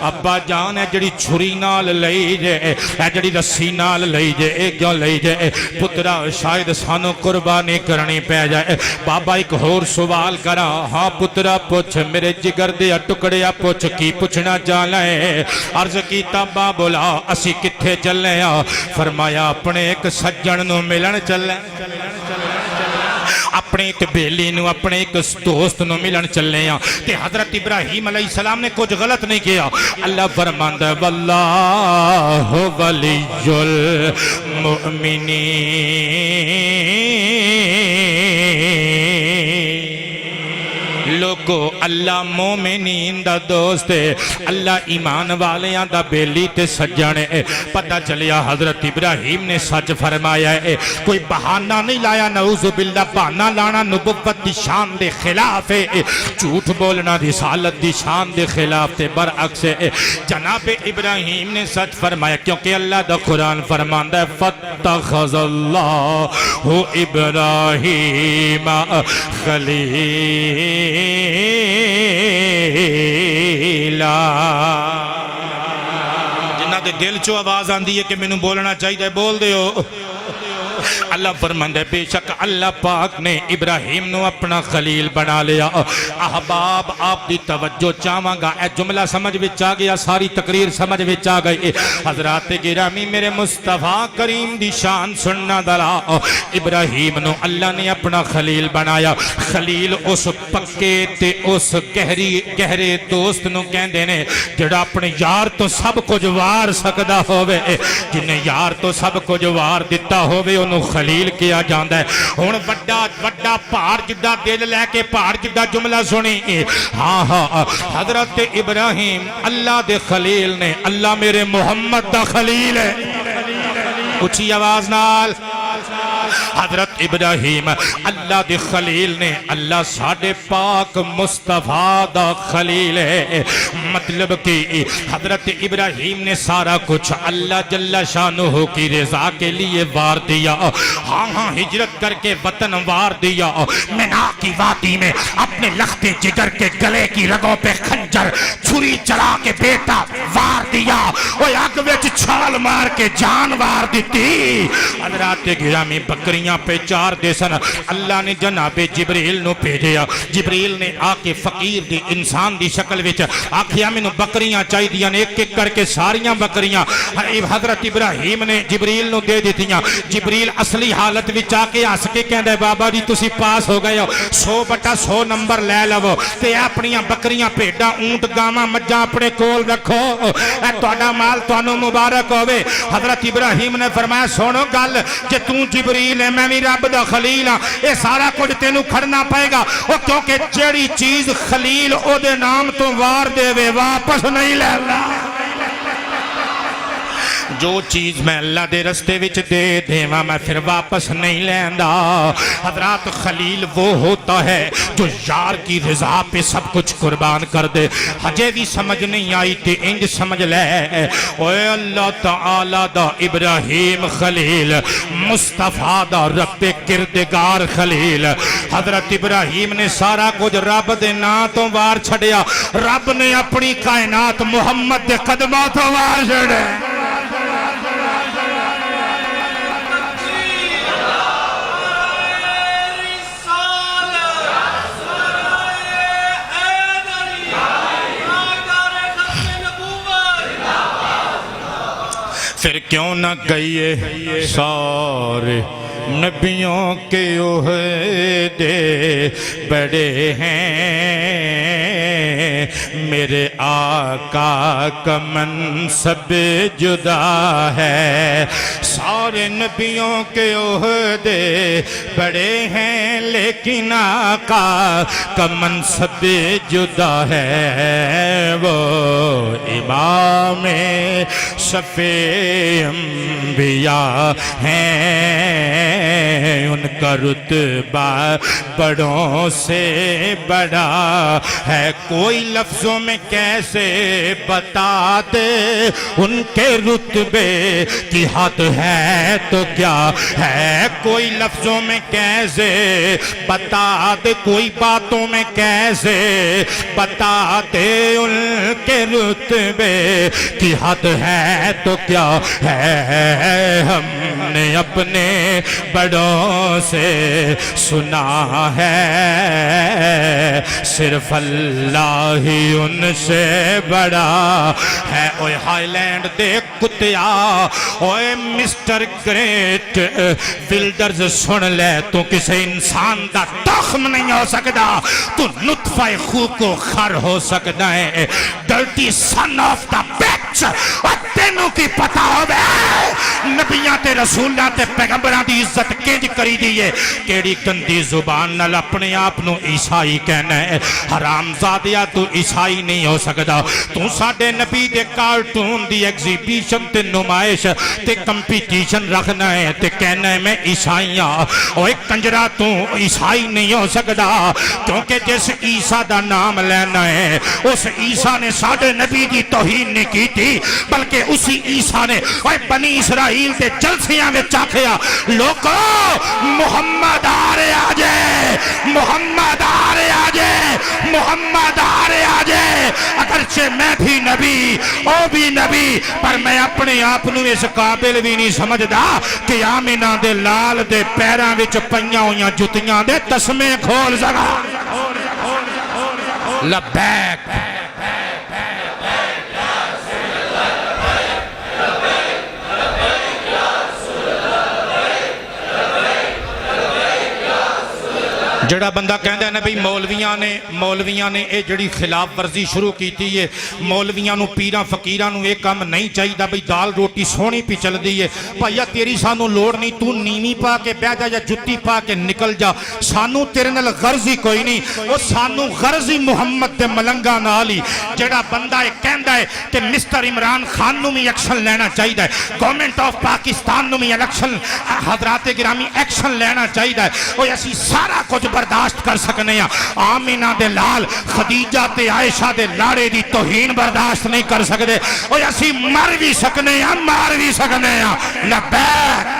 ابا جان ہے جڑی چھری نال لئی جے ہے جڑی رسی نال لئی جے اے کیوں لئی جے پترا شاید سانو قربانی کرنی پہ جائے بابا ایک اور سوال کرا ہاں پترا پوچھ میرے جگر دے ٹکڑیا پوچھ کی پوچھنا چاہے عرض کی تابا بولا اسی کتھے چلے فرمایا اپنے ایک سجن نو ملن چلے اپنے ایک بیلی نو اپنے ایک دوست نو ملن چلے ہیں کہ حضرت ابراہیم علیہ السلام نے کچھ غلط نہیں کیا اللہ فرماندا ہے واللہ ولی المؤمنین لوگو اللہ مومنین دا دوست ہے اللہ ایمان والیاں دا بیلی تے سجن ہے پتہ چلیا حضرت ابراہیم نے سچ فرمایا ہے کوئی بہانہ نہیں لایا نعوذ باللہ بہانہ لانا نبوت دی شان دے خلاف ہے جھوٹ بولنا رسالت دی شان دے خلاف تے برعکس ہے جناب ابراہیم نے سچ فرمایا کیونکہ اللہ دا قرآن فرماندا ہے فاتخذ اللہ ابراہیم خلیل جنہ دے دل چو آواز آندھی ہے کہ میں نے بولنا چاہیے بول دے ہو اللہ فرماندا ہے بے شک اللہ پاک نے ابراہیم نو اپنا خلیل بنا لیا احباب آپ دی توجہ چاہواں گا اے جملہ سمجھ وچ آ گیا ساری تقریر سمجھ وچ آ گئی حضرات گرامی میرے مصطفیٰ کریم دی شان سننا دلا ابراہیم نو اللہ نے اپنا خلیل بنایا خلیل اس پکے تے اس گہرے دوست نو کہندے نے جڑا اپنے یار تو سب کچھ وار سکدا ہووے جنہیں یار تو سب کچھ وار دیتا ہووے انہوں خلیل کیا جاندہ ہے ہون وڈا پہاڑ جدہ دل لے کے پہاڑ جدہ جملہ سنی ہاں حضرت ابراہیم اللہ دے خلیل نے اللہ میرے محمد دا خلیل ہے اچھی آواز نال حضرت ابراہیم اللہ دے خلیل نے اللہ ساڑھے پاک مصطفیٰ دا خلیل ہے مطلب کہ حضرت ابراہیم نے سارا کچھ اللہ جل شانہ کی رضا کے لیے وار دیا ہاں ہجرت کر کے وطن وار دیا مینا کی وادی میں اپنے لخت جگر کے گلے کی رگوں پہ خنجر چھری چلا کے بیٹا وار دیا وہ آگ ویچ چھال مار کے جان وار دیتی حضرات گرامی بکریاں پہ چار دیسن اللہ نے جناب جبریل نو بھیجیا جبریل نے آکے فقیر دی انسان دی شکل وچ آکھیا میں نو بکریاں چاہی دیاں ایک ایک کر کے ساریاں بکریاں حضرت ابراہیم نے جبریل نو دے دیتیاں جبریل اصلی حالت وچ آکے ہس کے کہندا ہے بابا جی تسی پاس ہو گئے ہو 100/100 نمبر لے لو تے اپنیاں بکریاں بھیڈاں اونٹ گاواں مجھاں اپنے کول رکھو اے تہاڈا مال تانوں مبارک ہوے حضرت ابراہیم نے فرمایا سنو گل کہ تو جبریل ہے میں بھی رب دا خلیل ہاں اے سارا کچھ تینوں کھڑنا پائے گا اور کیونکہ جیڑی چیز خلیل او دے نام تو وار دے وے واپس نہیں لینا جو چیز میں اللہ دے رستے وچ دے دیواں میں پھر واپس نہیں لیندا حضرات خلیل وہ ہوتا ہے جو یار کی رضا پہ سب کچھ قربان کر دے ہجے بھی سمجھ نہیں آئی تے انج سمجھ لے اوے اللہ تعالی دا ابراہیم خلیل مصطفیٰ دا رب کردگار خلیل حضرت ابراہیم نے سارا کچھ رب دے نام تو وار چھڑیا رب نے اپنی کائنات محمد دے قدموں تو وار چھڑے پھر کیوں نہ کہیے سارے نبیوں کے عہدے بڑے ہیں میرے آقا کا منصب جدا ہے سارے نبیوں کے عہدے بڑے ہیں لیکن آقا کا منصب جدا ہے وہ امام شفیع انبیاء ہیں ان کا رتبہ بڑوں سے بڑا ہے کوئی لفظوں میں کیسے بتا دے ان کے رتبے کی حد ہے تو کیا ہے کوئی لفظوں میں کیسے بتا دے کوئی باتوں میں کیسے بتا دے ان کے رتبے کی حد ہے تو کیا ہے ہم نے اپنے بڑوں سے سنا ہے صرف اللہ ہی ان سے بڑا ہے اوے ہائی لینڈ دیکھ کتیا اوے مسٹر گریٹ بلڈرز سن لے تو کسی انسان دا تخم نہیں ہو سکتا تو نطفہ خون کو خر ہو سکتا ہے ڈرٹی سن آف دا بیچ اور تینوں کی پتہ ہو بے نبیان تے رسولان تے پیغمبران دی عزت کینج کری دیئے کیڑی گندی زبان نال اپنے آپنو عیسائی کہنا ہے حرام زادیا تو عیسائی نہیں ہو سکتا تو ساڑھے نبی دے کارٹون دی ایگزیبیشن تے نمائش تے کمپیٹیشن رکھنا ہے تے کہنا ہے میں عیسائیاں اور ایک کنجرہ تو عیسائی نہیں ہو سکتا کیونکہ جس عیسیٰ دا نام لینا ہے اس عیسیٰ نے ساڑھے نبی دی توہین نہیں کی تھی بلکہ اسی عیسیٰ نے بنی اسرائیل تے جلسیاں میں چاکھیا لوگو محمد آرے آجے محمد آرے آجے محمد آرے آجے اگرچہ میں بھی نبی او بھی نبی پر میں اپنے آپنوں اس قابل بھی نہیں سمجھدا کہ آمینہ دے لال دے پیراں وچ پئیاں ہویاں جتیاں دے تسمے کھول سکا لبیک جڑا بندہ کہندہ ہے نا بھئی مولویاں نے اے جڑی خلاف ورزی شروع کی تھی یہ مولویاں نو پیراں فقیراں نو ایک کام نہیں چاہی دا بھئی دال روٹی سونی پی چل دی ہے بھائیا تیری سانو لوڑ نہیں تو نیمی پا کے بہ جا یا جتی پا کے نکل جا سانو تیرے نال غرضی کوئی نہیں وہ سانو غرضی محمد دے ملنگا نالی جڑا بندہ کہندہ ہے کہ مسٹر عمران خان نو میں ایکشن لینا چاہی دا ہے گورنمنٹ آف پاکستان نو میں الیکشن حضرات گرامی ایکشن لینا چاہی دا ہے وہ ایسی سارا کچھ برداشت کر سکنے ہیں آمینہ دے لال خدیجہ تے عائشہ دے لاڑے دی توہین برداشت نہیں کر سکتے اور ایسی مر بھی سکنے ہیں مار بھی سکنے ہیں لبیک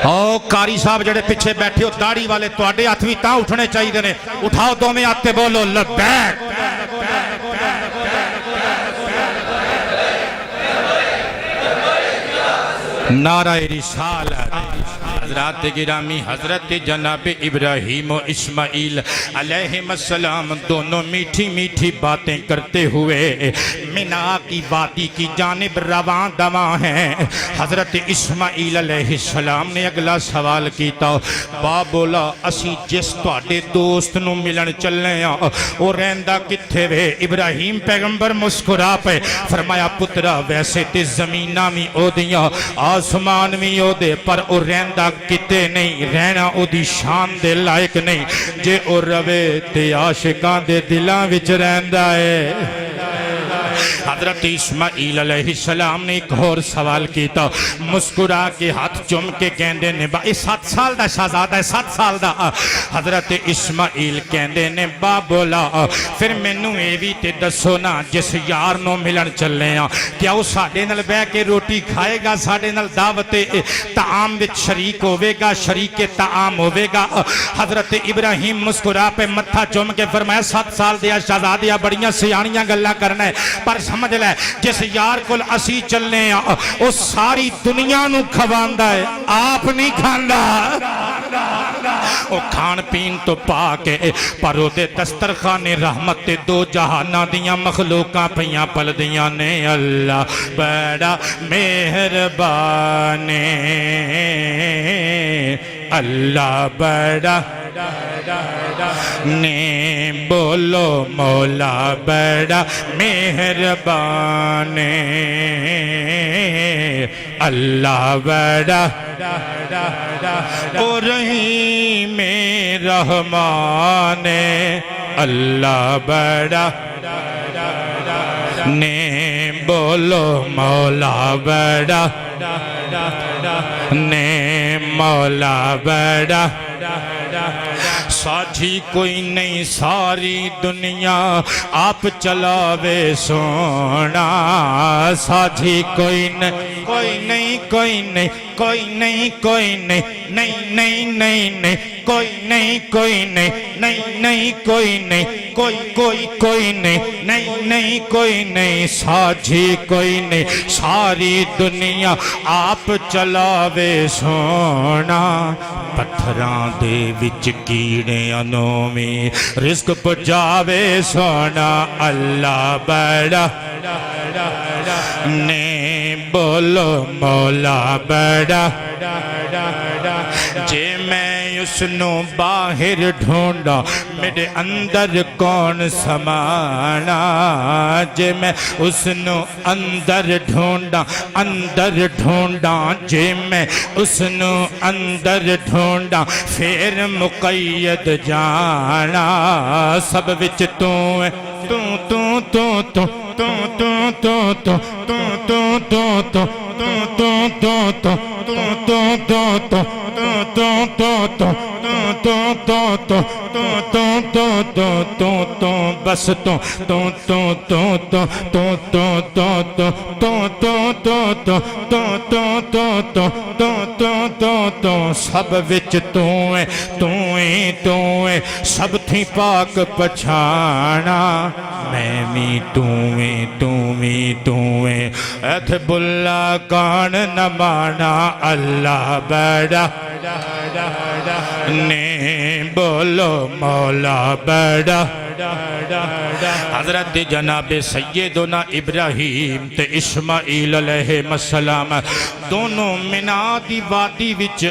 او کاری صاحب جڑے پیچھے بیٹھے ہو داڑھی والے تواڈے ہاتھ وی تاں اٹھنے چاہیے نے اٹھاؤ دو میں آتے بولو لبیک نعرہ رسالت حضرات گرامی حضرت جناب ابراہیم و اسماعیل علیہ السلام دونوں میٹھی میٹھی باتیں کرتے ہوئے منا کی وادی کی جانب رواں دواں ہیں حضرت اسماعیل علیہ السلام نے اگلا سوال کیتا با بولا اسی جس تواڈے دوست نو ملن چلنے ہیں او رہندا کتھے وے ابراہیم پیغمبر مسکرا پے فرمایا پترا ویسے تے زمیناں وی او دیاں آسمان وی او دے پر او رہندا کتے نہیں رہنا او دی شان دے لائق نہیں جے او روے تے عاشقاں دے دلاں وچ رہندا ہے حضرت اسماعیل علیہ السلام نے ایک اور سوال کیتا مسکرا کے ہاتھ چم کے کہندے نے با 7 سال دا شہزادہ ہے 7 سال دا حضرت اسماعیل کہندے نے با بولا پھر مینوں اے وی تے دسو نا جس یار نو ملن چلے ہاں کیا او ساڈے نال بیٹھ کے روٹی کھائے گا ساڈے نال دعوت طعام وچ شریک ہوے گا شریک طعام ہوے گا حضرت ابراہیم مسکرا پہ متھا چم کے فرمایا 7 سال دیا شہزادیاں بڑیاں سیاںیاں گلاں کرنا ہے پر سمجھ لے جس یار کول اسی چلنے ہیں او ساری دنیا نو کھواندا ہے آپ نہیں کھاندا او کھان پین تو پا کے پرو دے دسترخوان رحمت دو جہاناں دیاں مخلوقاں پیاں پل دیاں نے اللہ بڑا مہربان اللہ بڑا نے بولو مولا بڑا مہربان اللہ بڑا او رحیم رحمان اللہ بڑا نے بولو مولا بڑا نے مولا بڑا ساتھی کوئی نہیں ساری دنیا آپ چلاوے سونا ساتھی کوئی نہیں کوئی نہیں کوئی نہیں کوئی نہیں کوئی نہیں نہیں نہیں نہیں نہیں کوئی نہیں کوئی نہیں نہیں نہیں کوئی نہیں کوئی کوئی کوئی نہیں نہیں نہیں کوئی نہیں ساتھی کوئی نہیں ساری دنیا آپ چلاوے سونا پتھراں دے وچ کیڑیاں نویں رزق پجاوے سونا اللہ بڑا نے بولو مولا بڑا جے میں اس نو باہر ڈھونڈا میرے اندر کون سمانا جے میں اس نو اندر ڈھونڈا جے میں اس نو اندر ڈھونڈا پھر مقید جانا سب وچ تو ہے بس سب وچ تو ہے سب تھی پاک پچھانا میں بھی تو ہے ایتھ بلا کان نہ مانا اللہ بڑا نے بولو مولا بڑا حضرت جناب سیدنا ابراہیم تے اسماعیل علیہ السلام دونوں منا دی وادی وچ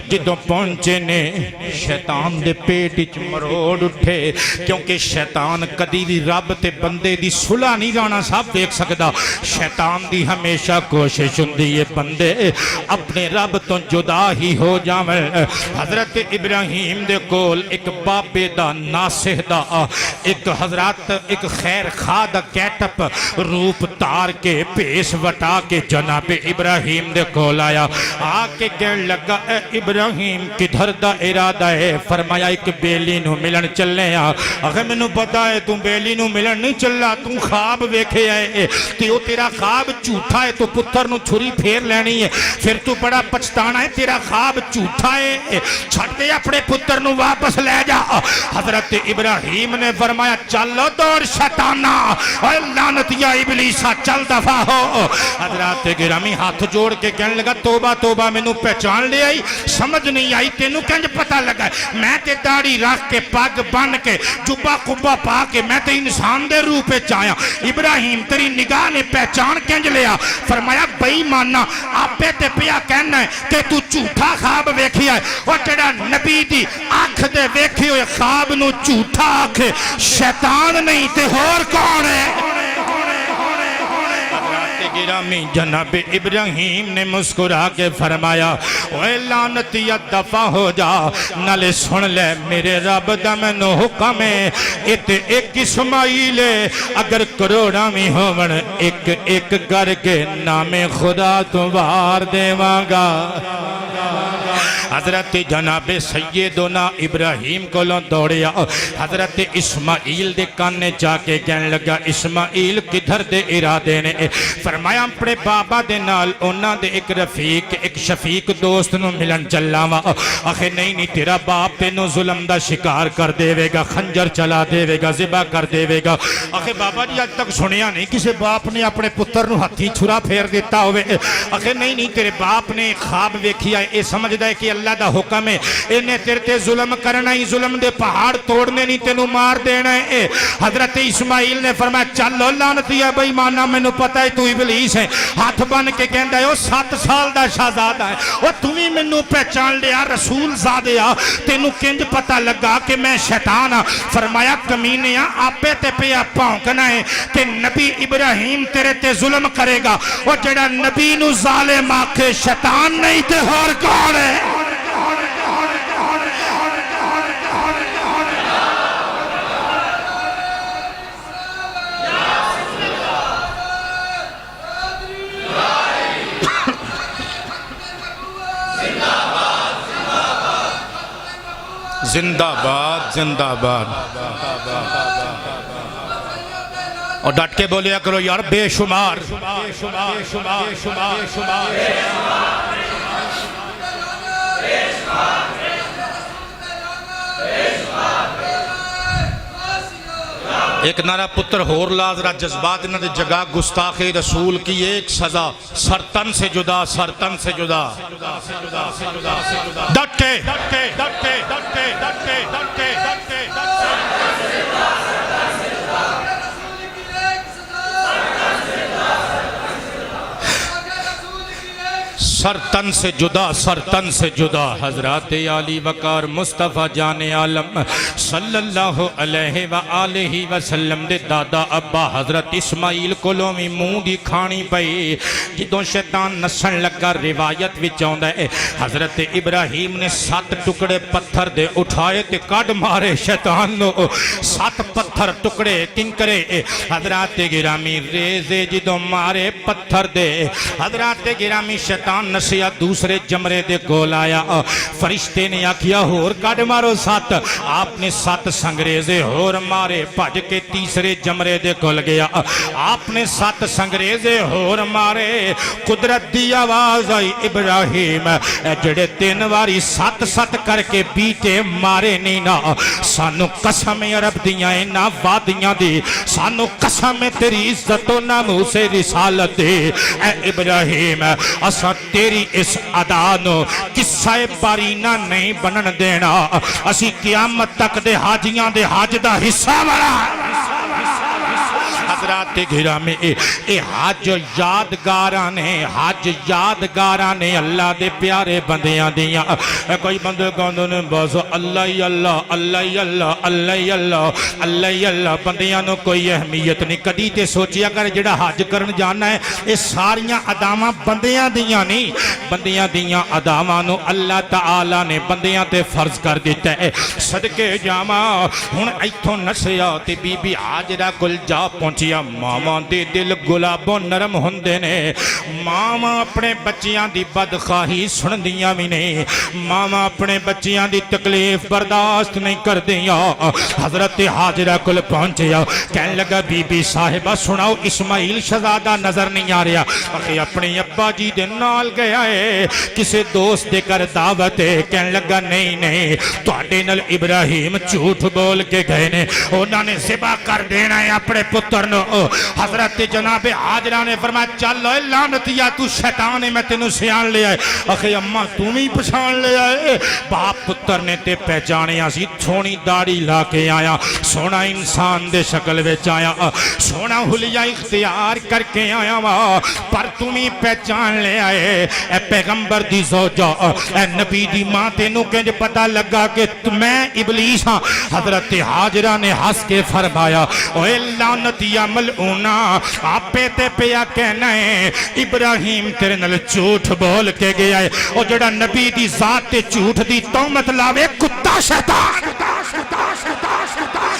جدوں پہنچے نے شیطان دے پیٹ وچ مروڑ اٹھے کیونکہ شیطان کدی بھی رب تے بندے دی صلح نہیں رانا صاحب دیکھ سکدا شیطان دی ہمیشہ کوشش ہوندی ہے بندے اپنے رب تو جدا ہی ہو جاویں حضرت ابراہیم دے کول ایک بابے دا ناصح دا ایک حضرات ایک خیر خواہ دا کیٹپ روپ تار کے پیش وٹا کے جناب ابراہیم دے کول آیا آکے کہن لگا اے ابراہیم کدھر دا ارادہ ہے فرمایا ایک بیلی نو ملن چلنے اگر میں نو پتا ہے تم بیلی نو ملن نہیں چلا تم خواب ویکھے آئے کہ وہ تیرا خواب جھوٹا ہے تو پتر نو چھری پھیر لینی ہے پھر تو بڑا پچھتانا ہے تیرا خواب جھوٹا ہے چھٹ دے اپنے پتر نو واپس لے جا حضرت ابراہیم نے فرمایا چلو دور شیطانہ اے لعنتیا ابلیسا چل دفع ہو حضرات گرامی ہاتھ جوڑ کے کہنے لگا توبہ توبہ میں نو پہچان لے آئی سمجھ نہیں آئی تینوں کنج پتہ لگا میں تے داڑھی رکھ کے پاگ بن کے جبہ قبہ پا کے میں تے انسان دے روح پہ چایا ابراہیم تیری نگاہ نے پہچان کنج لیا فرمایا بھئی ماننا آپے تے پیا کہنا ہے کہ تو جھوٹا خواب ویکھی آئے اور جڑا نبی دی آنکھ دے ویکھی ہوئے خواب نو جھوٹا آنکھ شیطان نہیں تے اور کون ہے گرامی جناب ابراہیم نے مسکرا کے فرمایا اے لعنتیا دفع ہو جا نالے سن لے میرے رب دا مینوں حکم ہے ایک اسماعیل اگر کروڑا میں ہون ایک ایک کر کے نام خدا تو وار دیواں گا حضرت جناب سیدنا ابراہیم کو لوں دوڑیا حضرت اسماعیل دے کانے جا کے کہنے لگا اسماعیل کدھر دے ارادے نے فرمایا اپنے بابا دے نال اونا دے ایک رفیق ایک شفیق دوست نو ملن چلاوا آخر نہیں تیرا باپ تے نو ظلم دا شکار کر دے وے گا خنجر چلا دے وے گا ذبح کر دے وے گا آخر بابا جی آج تک سنیا نہیں کسی باپ نے اپنے پتر نو ہتھی چھرا پھیر دیتا ہوئے آخر نہیں تیرے باپ نے خواب ویکھی آئے اے سمجھ دا ہے کہ اللہ دا حکم ہے انہیں تیرے تے ظلم کرنا ہی ظلم دے پہاڑ توڑنے نہیں تینوں مار دینا ہے حضرت اسماعیل نے فرمایا چلو لعنتی ہے بھائی مانا میں نو پتہ ہے تو ابلیس ہے ہاتھ بن کے کہندہ ہے وہ 7 سال دا شہزادہ ہے وہ تمہیں میں نو پہچان لیا رسول زادیا تینوں کنج پتہ لگا کہ میں شیطان ہاں فرمایا کمینیاں آپے تے پیا پاؤنکنا ہے کہ نبی ابراہیم تیرے تے ظلم کرے گا وہ جڑا نبی نو ظالم آکھے شیطان نہیں تے اور کون ہے زندہ باد زندہ باد اور ڈٹ کے بولیا کرو یار بے شمار ایک نعرہ پتر ہور لازرہ جذبات انہوں نے جگہ گستاخ رسول کی ایک سزا سرطن سے جدا سرطن سے جدا ڈٹ کے سرطن سے جدا حضرات علی وقار مصطفیٰ جان عالم صلی اللہ علیہ وآلہ وسلم دے دادا ابا حضرت اسماعیل کولومی منہ دی کھانی پئی جدوں شیطان نسن لگا روایت وچ آندا ہے حضرت ابراہیم نے 7 ٹکڑے پتھر دے اٹھائے تے کڈ مارے شیطان نو 7 پتھر ٹکڑے کنکرے حضرات گرامی ریزے جدوں مارے پتھر دے حضرات گرامی شیطان نسیا دوسرے جمرے دے گول آیا فرشتے نے آکھیا ہور کڈ مارو 7 آپ نے 7 سنگریزے ہور مارے بھج کے تیسرے جمرے دے گول گیا آپ نے 7 سنگریزے ہور مارے قدرت دی آواز آئی ابراہیم جڑے 3 واری 7 کر کے بیٹے مارے نینا سانو قسم عرب دیاں نا وادیاں دی سانو قسم تیری عزت و ناموس رسالت دے اے ابراہیم اسا تیری اس ادانو قصہ بارینہ نہیں بنن دینا اسی قیامت تک دے حاجیاں دے حاج دا حصہ بڑا حضرات گرامی اے حج یادگارانے اللہ دے پیارے بندیاں دیاں کوئی بندے کہندے نے بس اللہ اللہ اللہ اللہ اللہ اللہ اللہ اللہ بندیاں نو کوئی اہمیت نہیں کدی تے سوچیا کر جڑا حج کرن جانا ہے اے ساریاں اداواں بندیاں دیاں نہیں بندیاں دیاں اداواں نو اللہ تعالی نے بندیاں تے فرض کر دیتا ہے صدقے جاواں ہن ایتھوں نسیا تے بی بی حاجرہ کول جا پہنچیا ماما دے دل گلابوں نرم ہوندے نے ماما اپنے بچیاں دی بدخواہی سن دیاں بھی نہیں ماما اپنے بچیاں دی تکلیف برداشت نہیں کر دیاں حضرت حاجرہ کل پہنچیا کہنے لگا بی بی صاحبہ سناؤ اسماعیل شہزادہ نظر نہیں آ رہا اخی اپنے ابا جی دے نال گیا ہے کسے دوست دے کر دعوت ہے کہنے لگا نہیں تواڈے نال ابراہیم جھوٹ بول کے گئے نے انہاں نے ذبح کر دینا ہے اپنے پتر نو حضرت جناب حاجرہ نے فرمایا چل لعنتیا تو شیطان ہے میں تینوں سیان لے آئے اخی اماں تم ہی پچھان لے آئے باپ پتر نے تے پہچانے آسی سونی داڑی لا کے آیا سونا انسان دے شکل وچ آیا سونا حلیہ اختیار کر کے آیا پر تم ہی پہچان لے آئے اے پیغمبر دی زوجہ اے نبی دی ماں تینوں کنج پتہ لگا کہ میں ابلیس ہاں حضرت حاجرہ نے ہنس کے فرمایا اوے لعنتیا ملعونا آپے تے پیا کہنا ہے ابراہیم تیرے نل جھوٹ بول کے گیا ہے اور جڑا نبی دی ذات تے جھوٹ دی تہمت لاوے کتا شیطان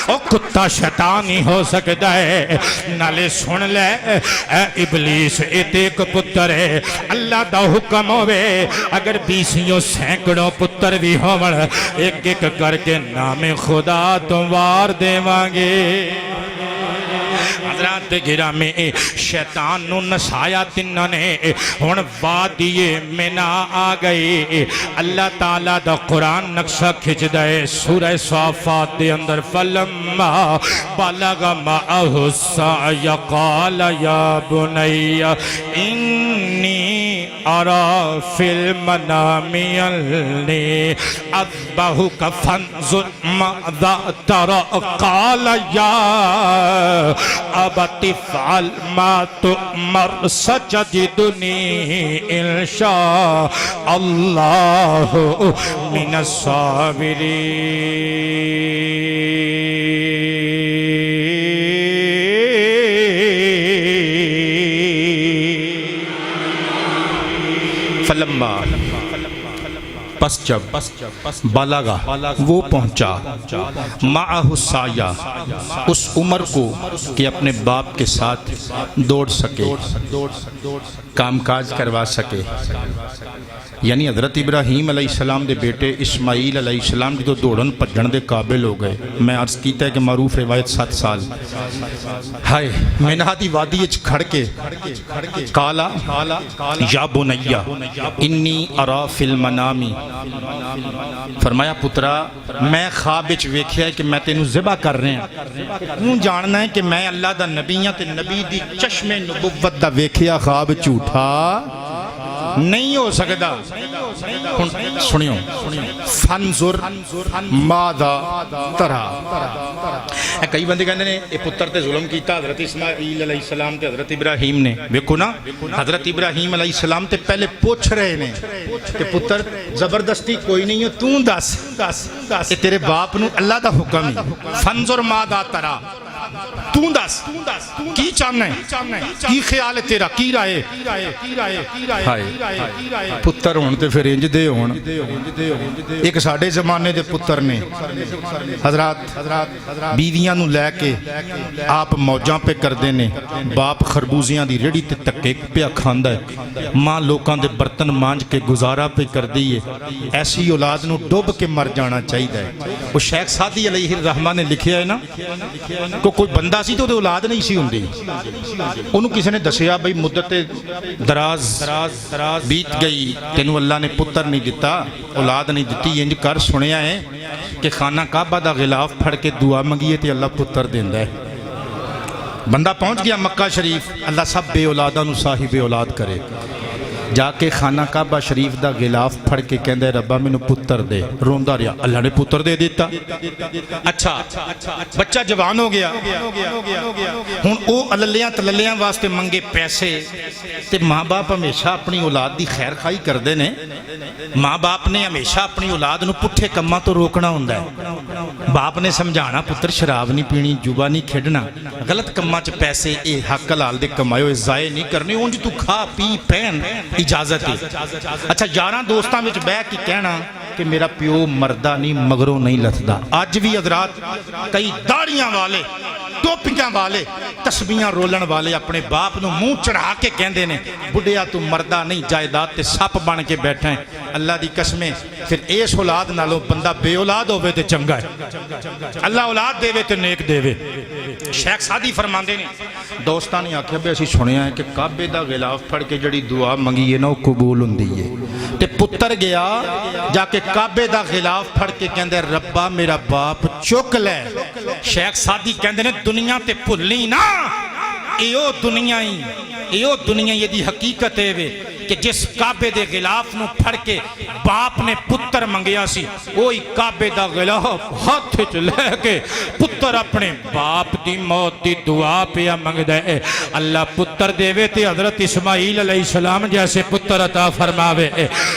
او کتا شیطان ہی ہو سکتا ہے نالے سن لے اے ابلیس ایک پتر ہے اللہ دا حکم ہوئے اگر 20 سینکڑوں پتر بھی ہوڑ ایک ایک کر کے نام خدا تم وار دے مانگے حضرات گرامی شیطان نو نسایا تنہ نے ہن وادی مینا آ گئی اللہ تعالیٰ دا قرآن نقشہ کھچ دے سورہ صافات دے اندر فلما بلغ معه السعی قال یا بنی انی ارى في المنام اني اذبحك فانظر ماذا ترى قال يا ابت افعل ما تؤمر ستجدني ان شاء الله من الصابرين فلما پس جب بلغا وہ پہنچا معہ السعی اس عمر کو کہ اپنے باپ کے ساتھ دوڑ سکے کام کاج کروا سکے یعنی حضرت ابراہیم علیہ السلام دے بیٹے اسماعیل علیہ السلام کی تو دوڑن پجن دے قابل ہو گئے میں عرض کیتا ہے کہ معروف روایت 7 سال ہائے منہا دی وادی اچ کھڑ کے کالا یا بنیا انی ارا فی المنامی فرمایا پترا میں خواب اچ ویکھیا ہے کہ میں تینوں ذبح کر رہے ہیں تو جاننا ہے کہ میں اللہ دا نبی ہاں تے نبی دی چشم نبوت دا ویکھیا خواب جھوٹا نہیں ہو سکتا سنیو فانظر ماذا ترى کئی بندے کہندے نے اے پتر تے ظلم کیتا حضرت اسماعیل علیہ السلام تے حضرت ابراہیم نے ویکھو نا حضرت ابراہیم علیہ السلام تے پہلے پوچھ رہے نے کہ پتر زبردستی کوئی نہیں ہے تو دس اے تیرے باپ نو اللہ دا حکم ہے فانظر ماذا ترى تو دس کی چاہنا ہے کی خیال ہے تیرا کی رائے پتر ہون تے پھر انج دے ہون ایک ساڑھے زمانے دے پتر نے حضرات بیویاں نو لے کے آپ موجاں پہ کر دینے باپ خربوزیاں دی ریڑی تے تکے پہ کھاندا ہے ماں لوکاں دے برتن مانج کے گزارا پہ کر دیئے ایسی اولاد نو ڈوب کے مر جانا چاہیے ہے وہ شیخ سعدی علیہ الرحمہ نے لکھیا ہے نا کو کوئی بندہ سی تو دے اولاد نہیں سی ہوندی انہوں کسی نے دسیا بھئی مدت دراز بیت گئی تینوں اللہ نے پتر نہیں دیتا اولاد نہیں دیتی انج کر سنیا ہے کہ خانہ کعبہ دا غلاف پھڑ کے دعا منگیے تے اللہ پتر دیندہ ہے بندہ پہنچ گیا مکہ شریف اللہ سب بے اولادہ نو صاحب اولاد کرے جا کے خانہ کعبہ شریف دا غلاف پھڑ کے کہندے ربا میں نو پتر دے روندہ رہا اللہ نے پتر دے دیتا اچھا بچہ جوان ہو گیا ہون او عللیاں تللیاں واسطے منگے پیسے تے ماں باپ ہمیشہ اپنی اولاد دی خیر خائی کر دینے ماں باپ نے ہمیشہ اپنی اولاد نو پٹھے کماں تو روکنا ہوندہ ہے باپ نے سمجھانا پتر شراب نہیں پینی جوبا نہیں کھیڑنا غلط کماں چ پیسے اے حق حلال دے کمائے ہوئے ضائع نہیں کرنے اونج تو کھا پی پہن اجازت ہے اچھا یاراں دوستاں وچ بیٹھ کے کہنا کہ میرا پیو مردہ نہیں مگروں نہیں لتھدا آج بھی حضرات کئی داڑیاں والے ٹوپیاں والے تسبیحاں رولن والے اپنے باپ نو منہ چڑھا کے کہندے نے بڈھیا تو مردہ نہیں جائیداد تے سپ بن کے بیٹھا ہے اللہ دی قسمیں پھر اس اولاد نالوں بندہ بے اولاد ہوئے تے چنگا ہے اللہ اولاد دے وے تے نیک دے وے شیخ سعدی فرماندے نے دوستاں نے آکھیا بھی اسی سنیا ہے کہ کعبے دا غلاف پھڑ کے جڑی دعا منگی ہے نا وہ قبول ہوندی ہے تے پتر گیا جا کے کعبے دا غلاف پھڑ کے کہندے ربا میرا باپ چک لے شیخ سعدی کہندے نے دنیا تے بھلی نا ایو دنیا یہ دی حقیقت ہے وے کہ جس کعبے دے غلاف نو پھڑ کے باپ نے پتر منگیا سی وہی کعبے دا غلاف ہاتھ وچ لے کے پتر اپنے باپ دی موت دی دعا پہ منگدا ہے اللہ پتر دے تے حضرت اسماعیل علیہ السلام جیسے پتر عطا فرماوے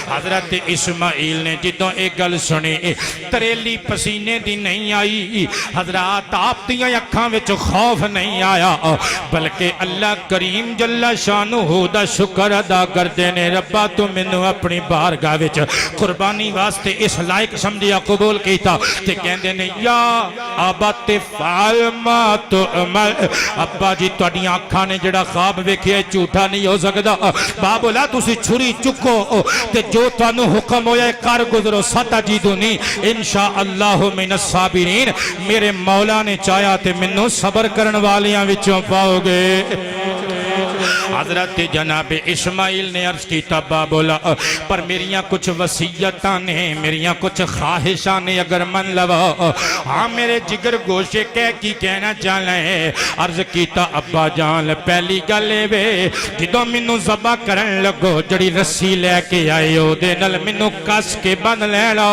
حضرت اسماعیل نے جدوں ایک گل سنی تریلی پسینے دی نہیں آئی حضرات آپ دیاں اکھاں وچ خوف نہیں آیا بلکہ اللہ کریم جل شانہ دا شکر ادا کرتے نے ربا تو منو اپنی بارگاہ وچ قربانی واسطے اس لائق سمجھیا قبول کیتا تے کہندے نے یا ابا تفعل ما تؤمر ابا جی تہاڈیاں اکھاں نے جڑا خواب ویکھیا جھوٹا نہیں ہو سکدا با بولا تسی چھری چکو تے جو تانوں حکم ہویا ہے کر گزرو ستجدنی انشاءاللہ من الصابرین میرے مولا نے چاہیا تے منو صبر کرن والیاں وچوں پاؤ گے حضرت جناب اسماعیل نے عرض کی تبا بولا پر میریاں کچھ وصیتاں نے میریاں کچھ خواہشاں نے اگر من لوا ہاں میرے جگر گوشے کی کہنا چاہیں عرض کیتا ابا جان پہلی گلے وے جدو منو ذبح کرن لگو جڑی رسی لے کے آئے ہو دے نل منو کس کے بن لینا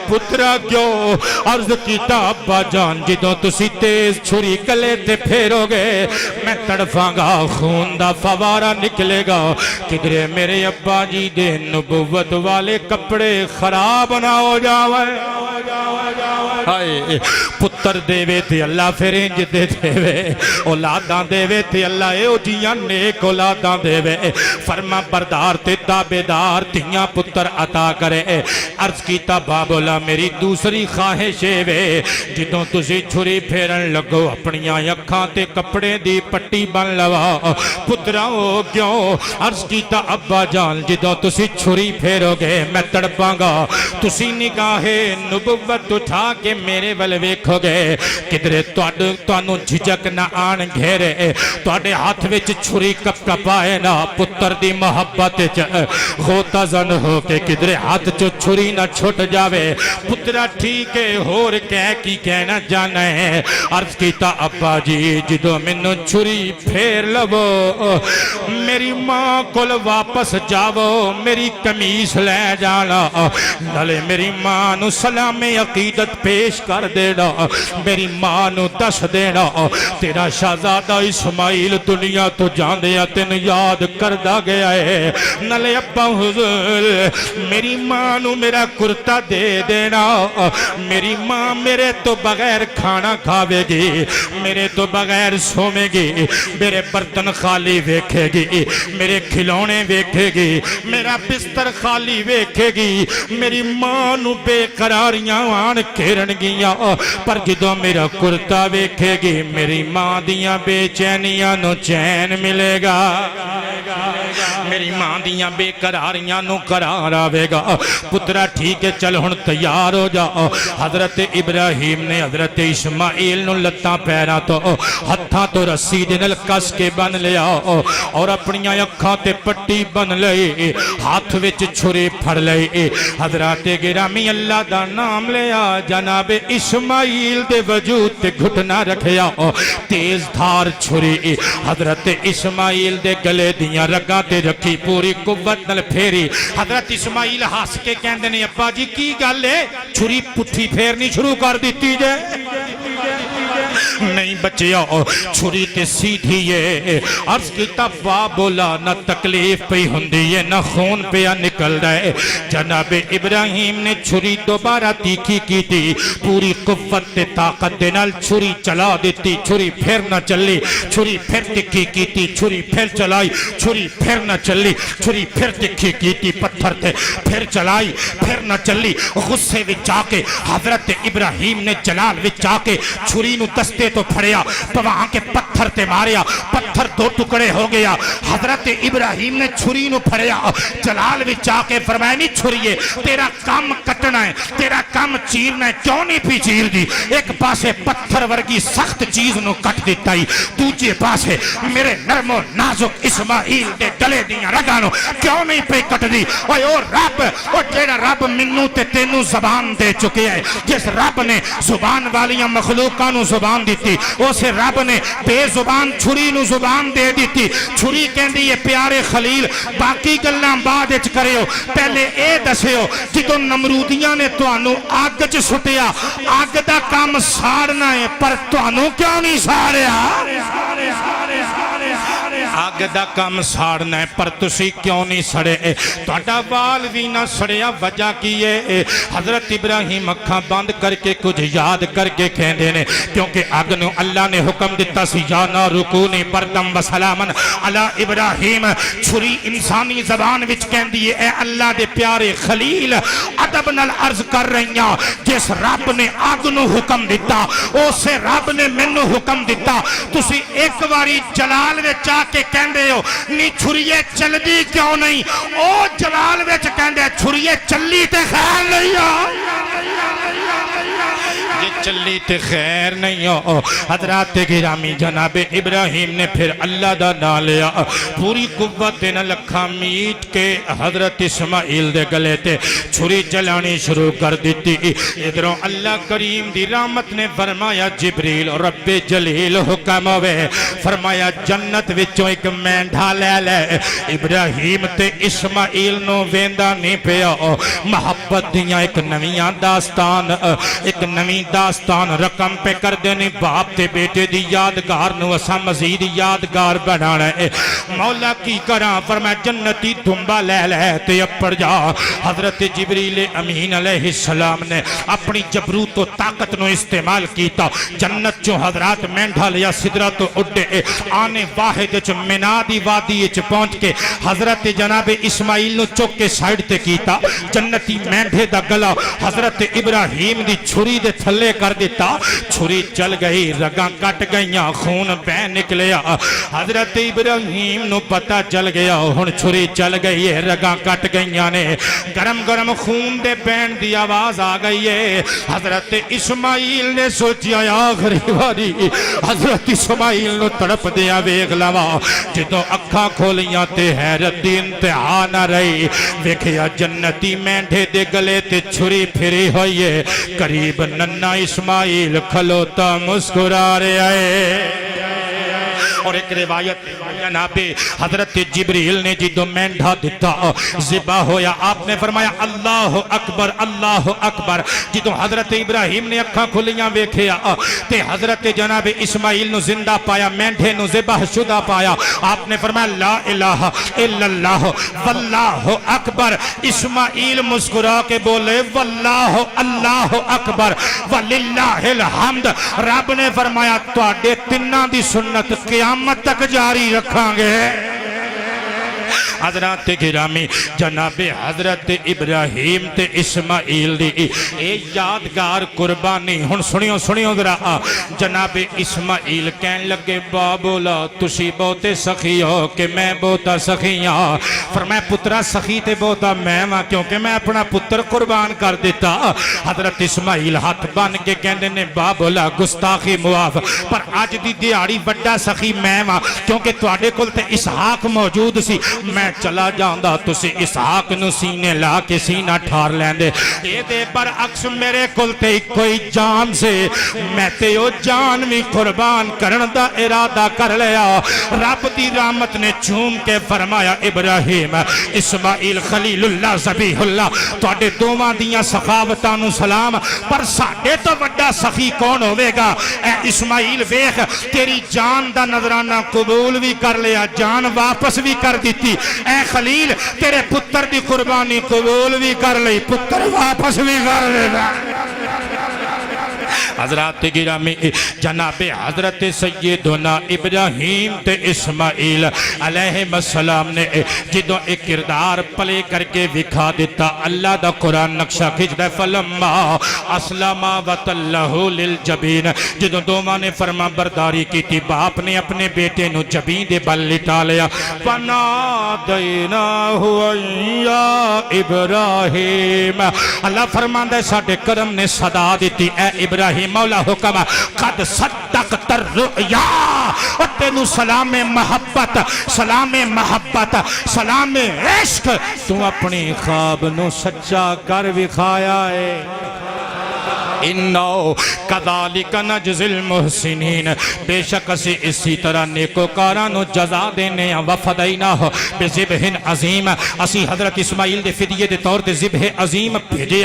پترا کیوں عرض کیتا ابا جان جدو تسی تیز چھری گلے تے پھیرو گے میں تڑفاں گا خون دا فوارہ نکلے گا کدرے میرے ابا جی دے نبوت والے کپڑے خراب نہ ہو جاوے پتر دے وے تے اللہ فرنج دے دے وے اولاداں دے وے تے اللہ اے جیاں نیک اولاداں دے وے فرما بردار تے تابدار تیاں پتر عطا کرے عرض کیتا بابولا میری دوسری خواہش وے جدوں تسی چھری پھیرن لگو اپنیاں اکھاں تے کپڑے دی پٹی بن لوا پترا ہو کیوں عرض کیتا ابا جان جدوں تسی چھری پھیرو گے میں تڑپاں گا تسی نگاہ نبوت اٹھا کے میرے ول ویکھو گے کدرے تانوں جھجک نہ آن گھیرے تواڈے ہاتھ وچ چھری کپ کپائے نہ پتر دی محبت غوطہ زن ہو کے کدرے ہاتھ چو چھری نہ چھٹ جاوے پترا ٹھیک ہے ہور کہہ کی کہنا جانا ہے عرض کیتا ابا جی جدو منو چھری پھیر لو میری ماں کول واپس جاو میری کمیس لے جانا نلے میری ماں نو سلام عقیدت پیش کر دینا میری ماں نو دس دینا تیرا شہزادہ اسماعیل دنیا تو جان دیا تین یاد کردہ گیا ہے نلے ابا حضور میری ماں نو میرا کرتا دے دینا میری ماں میرے تو بغیر کھانا کھاوے گی میرے تو بغیر سومے گی میرے برتن خالی ویکھے گی میرے کھلونے ویکھے گی میرا بستر خالی ویکھے گی میری ماں نو بے قراریاں آن کھیرن گیا پر جدو میرا کرتا ویکھے گی میری ماں دیاں بے چینیاں نو چین ملے گا میری ماں دیاں بے قراریاں نو قرار آوے گا پترا ٹھیک ہے چل ہن تیار ہو جا حضرت ابراہیم نے حضرت اسماعیل نو لتاں پیرا تو ہتھاں تو رسی دنل کس کے بن لیا اور اپنیاں اکھاں تے پٹی بن لئی ہاتھ وچ چھری پھڑ لئی حضرت گرامی اللہ دا نام لیا جناب اسماعیل دے وجود تے گھٹنا رکھیا تیز دھار چھری حضرت اسماعیل دے گلے دیاں رگاں تے رکھی پوری قوت نل پھیری حضرت اسماعیل ہاس کے کہندے نے ابا جی کی گل ہے چھری پٹھی پھیرنی شروع کر دیتی جے نہیں بچیا چھری تے سیدھی ہے عرض کیتا بولا نہ تکلیف پہ ہوندی ہے نہ خون پہ نکل رہے جناب ابراہیم نے چھری دوبارہ تیکھی کی تھی پوری قوت تے طاقت دے نال چھری چلا دیتی چھری پھر نہ چلی چھری پھر تیکھی کی تھی چھری پھر چلائی چھری پھر نہ چلی چھری پھر تیکھی کی تھی پتھر تے پھر چلائی پھر نہ چلی غصے وچ آ کے حضرت ابراہیم نے جلال وچ آ کے چھری نو دستے تو پھڑیا تو وہاں کے پتھر تے ماریا پتھر دو ٹکڑے ہو گیا حضرت ابراہیم نے چھری نو پھڑیا جلال وچ آ کے فرمایا نہیں چھریے تیرا کام کٹنا ہے تیرا کام چیرنا ہے کیوں نہیں پی چیر دی ایک پاسے پتھر ورگی سخت چیز نو کٹ دیتا ہی دوجے پاسے میرے نرم و نازک اسماعیل دے گلے دیاں رگانو کیوں نہیں پہ کٹ دی او رب او جیڑا رب منو تے تینو زبان دے چکے ہے جس رب نے زبان والیاں مخلوقاں نو زبان دیتی اسے رب نے بے زبان چھری نو زبان دے دیتی چھری کہندی ہے پیارے خلیل باقی گلاں بعد وچ کریو پہلے اے دسیو جدوں نمرودیاں نے تانوں اگ چ سٹیا اگ دا کام ساڑنا ہے پر تانوں کیوں نہیں ساڑیا اگ دا کام ساڑنا ہے پر تسی کیوں نہیں سڑے تہاڈا وال وی نہ سڑیا وجہ کی ہے حضرت ابراہیم اکھاں بند کر کے کچھ یاد کر کے کہندے نے کیونکہ اگ نو اللہ نے حکم دیتا سی یا نار کونی بردم و سلامن علی ابراہیم چھری انسانی زبان وچ کہندی ہے اے اللہ دے پیارے خلیل ادب نال عرض کر رہیاں جس رب نے اگ نو حکم دیتا اسے رب نے مینوں حکم دیتا تسی ایک واری جلال وچ آ کے کہندے ہو نی چھریے چل دی کیوں نہیں او جلال وچ کہندے چھریے چلی تے خیر نہیں چلی تے خیر نہیں ہو حضرات گرامی جناب ابراہیم نے پھر اللہ دا نام لیا پوری قوت نہ لکھا میٹ کے حضرت اسماعیل دے گلے تے چھری چلانی شروع کر دیتی ادھروں اللہ کریم دی رحمت نے فرمایا جبریل رب جلیل حکم ہوئے فرمایا جنت وچوں ایک مینڈھا لے لے ابراہیم تے اسماعیل نو ویندا نہیں پیا محبت دیاں ایک نویاں داستان ایک نوی داستان رقم پہ کر دینی باپ تے بیٹے دی یادگار نو اسا مزید یادگار بنانا ہے مولا کی کراں فرمایا جنتی دنبا لے لے تے اپر جا حضرت جبریل امین علیہ السلام نے اپنی جبروت و طاقت نو استعمال کیتا جنت جو حضرات مینڈھا لیا سدرت اڈے آنے واحد چ منادی وادی چ پہنچ کے حضرت جناب اسماعیل نو چوک کے سائیڈ تے کیتا جنتی مینڈھے دا گلا حضرت ابراہیم دی چھری دے تھلے کر دیتا چھری چل گئی رگاں کٹ گئیاں خون بہ نکلیا حضرت ابراہیم نو پتہ چل گیا ہن چھری چل گئی ہے رگاں کٹ گئیاں نے گرم گرم خون دے بہن دی آواز آ گئی ہے حضرت اسماعیل نے سوچیا آخری باری حضرت اسماعیل نو تڑپ دیا ویکھ لواں جدوں اکھاں کھولیاں تے حیرت دی انتہا نہ رہی ویکھیا جنتی مینڈھے دے گلے تے چھری پھری ہوئی ہے قریب ننا اسماعیل کھلوتا مسکرا رہے آئے اور ایک روایت جناب حضرت جبریل نے جدو مینڈھا دیتا ذبح ہویا آپ نے فرمایا اللہ اکبر جدو حضرت ابراہیم نے اکھاں کھلیاں ویکھیا تے حضرت جناب اسماعیل نو زندہ پایا مینڈھے نو ذبح شدہ پایا آپ نے فرمایا لا الہ الا اللہ واللہ اکبر اسماعیل مسکرا کے بولے واللہ اللہ اکبر وللہ الحمد رب نے فرمایا تواڈے تناں دی سنت قیامت تک جاری رکھاں گے حضرات گرامی جناب حضرت ابراہیم تے اسماعیل دی اے یادگار قربانی ہن سنیو ذرا جناب اسماعیل کہن لگے بابولا تسی بہتے سخی ہو کہ میں بہتا سخی ہاں فرمایا پترا سخی تے بہتا میں ہاں کیونکہ میں اپنا پتر قربان کر دیتا حضرت اسماعیل ہاتھ بن کے کہندے نے بابولا گستاخی معاف پر اج دی دیہاڑی بڑا سخی میں ہاں کیونکہ تواڈے کول تے اسحاق موجود سی میں چلا جاندہ تسی اسحاق نو سینے لا کے سینہ ٹھار لیندے اے دے برعکس میرے کل تے کوئی جان سے میں تے او جان بھی قربان کرن دا ارادہ کر لیا رب دی رحمت نے چوم کے فرمایا ابراہیم اسماعیل خلیل اللہ ذبیح اللہ تواڈے دوواں دیاں سخاوتاں نو سلام پر ساڈے تو بڑا سخی کون ہوے گا اے اسماعیل ویکھ تیری جان دا نظرانہ قبول بھی کر لیا جان واپس بھی کر دیتی اے خلیل تیرے پتر دی قربانی قبول بھی کر لئی پتر واپس بھی کر لینا حضرات گرامی جناب حضرت سیدنا ابراہیم تے اسماعیل علیہ السلام نے جدو ایک کردار پلے کر کے دکھا دیتا اللہ دا قرآن نقشہ کھچ دے فلما اسلما وتلہ للجبین جدو دوما نے فرما برداری کی تھی باپ نے اپنے بیٹے نو جبین دے بل لٹا لیا فنادیناہ یا ابراہیم اللہ فرمان دے ساڑھے کرم نے صدا دیتی اے ابراہیم مولا حکم قد صدقت الرؤیا اور تینو سلام محبت سلام عشق تو اپنی خواب نو سچا کر وکھایا ہے انہو کذالک نجزی المحسنین بے شک اسی طرح نیکوکارانو جزا دینے وفدیناہ بذبح عظیم اسی حضرت اسماعیل دے فدیے دے طور دے ذبح عظیم بھیجے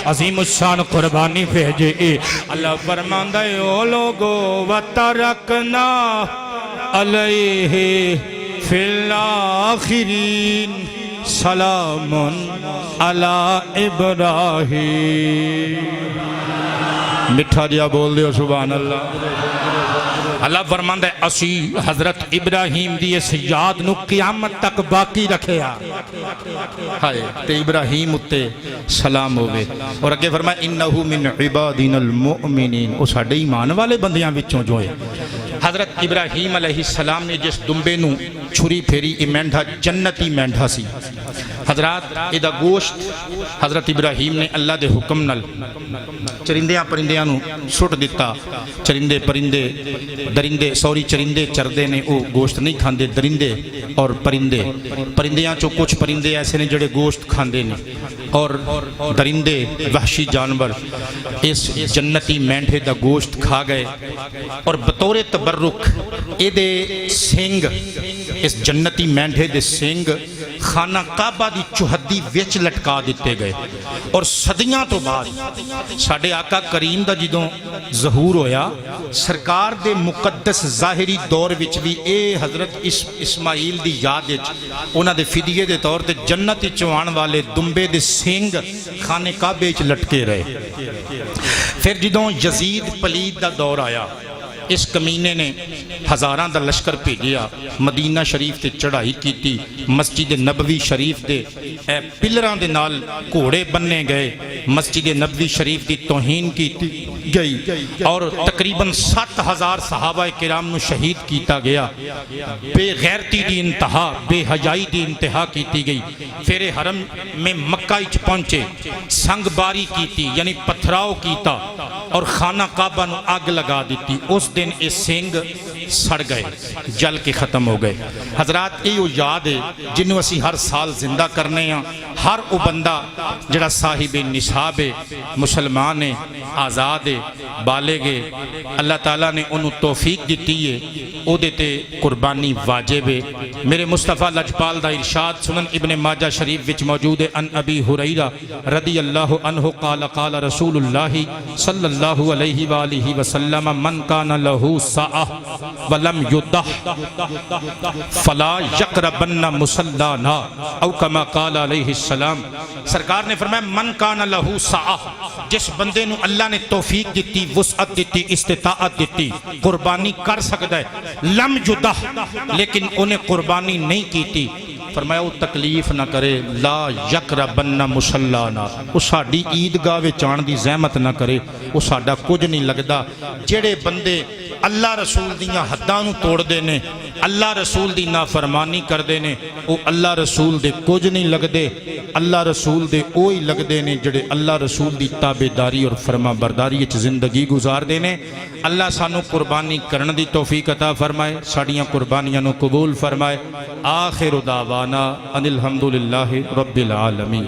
عظیم الشان قربانی بھیجے اللہ فرماندہ او لوگو وترکنا علیہ فی الاخرین سلام علی ابراہیم مٹھا جیا بول دیو سبحان اللہ اللہ فرماند ہے اسی حضرت ابراہیم دیئے سیاد نو قیامت تک باقی رکھے ہائے تے ابراہیم اتے سلام ہوئے اور اگے فرمایا انہو من عبادین المؤمنین اس ہڈے ایمان والے بندیاں وچوں جو ہے حضرت ابراہیم علیہ السلام نے جس دنبے نو چھری پھیری مینڈھا جنتی مینڈھا سی حضرات یہ گوشت حضرت ابراہیم نے اللہ دے حکم نال چرندیاں پرندیاں نو سٹ دیتا. چرندے پرندے درندے چرندے چردے نے وہ گوشت نہیں کھاندے. درندے اور پرندے، پرندیاں چو کچھ پرندے ایسے نے جڑے گوشت کھاندے نے، اور درندے وحشی جانور اس جنتی مینڈے دا گوشت کھا گئے اور بطور تبرک اے دے سنگ، اس جنتی مینڈے دے سنگ خانہ کعبہ دی چوہدی وچ لٹکا دیتے گئے. اور صدیاں تو بعد ساڈے آقا کریم دا جدوں ظہور ہویا، سرکار دے مقدس ظاہری دور وچ بھی اے حضرت اسماعیل دی یاد وچ انہاں دے فدیے دے طور تے جنت وچ آن والے دمبے دے سنگ خانے کعبے وچ لٹکے رہے. پھر جدوں یزید پلید دا دور آیا، اس کمینے نے ہزاراں دا لشکر بھیجیا، مدینہ شریف تے چڑھائی کیتی، مسجد نبوی شریف دے پلراں دے نال گھوڑے بننے گئے، مسجد نبوی شریف دی توہین کیتی گئی اور تقریباً 7000 صحابہ کرام نو شہید کیتا گیا. بے غیرتی دی انتہا، بے حیائی دی انتہا کیتی گئی. پھر حرم میں مکہ وچ پہنچے، سنگ باری کیتی یعنی پتھراؤ کیتا اور خانہ کعبہ نو آگ لگا دیتی. اس دن یہ سنگ سڑ گئے، جل کے ختم ہو گئے. حضرات یہ یاد ہے جنہوں اسی ہر سال زندہ کرنے ہیں. ہر وہ بندہ جڑا صاحب نصاب ہے، مسلمان ہے، آزاد ہے، بالغ ہے، اللہ تعالیٰ نے انہوں توفیق دیتی ہے، او دیتے قربانی واجب ہے. میرے مصطفیٰ لجپال دا ارشاد سنن ابن ماجہ شریف وچ موجود ہے. ان ابی ہریرہ رضی اللہ عنہ قال قال رسول اللہ صلی اللہ علیہ وآلہ وسلم من کان لہو سعہ ولم یدح فلا یقربن مصلانا او کما قال علیہ السلام. سرکار نے فرمایا من کان لہو سعہ، جس بندے نو اللہ نے توفیق دیتی، وسعت دیتی، استطاعت دیتی، قربانی کر سکتا ہے، لم یدح لیکن انہیں قربانی نہیں کیتی، فرمایا وہ تکلیف نہ کرے. لا یقربن مصلانا، وہ ساڈی عیدگاہ وچ آن دی زحمت نہ کرے، وہ ساڈا کچھ نہیں لگدا. جڑے بندے اللہ رسول دیاں حداں نو توڑ دے نے، اللہ رسول دی نافرمانی کر دے نے، وہ اللہ رسول دے کچھ نہیں لگدے. اللہ رسول دے اوہی لگدے نے جڑے اللہ رسول دی تابعداری اور فرما برداری وچ زندگی گزار دے نے. اللہ سانو قربانی کرن دی توفیق عطا فرمائے، ساڈیاں قربانیاں نو قبول فرمائے. آخر دعوانا ان الحمدللہ رب العالمین.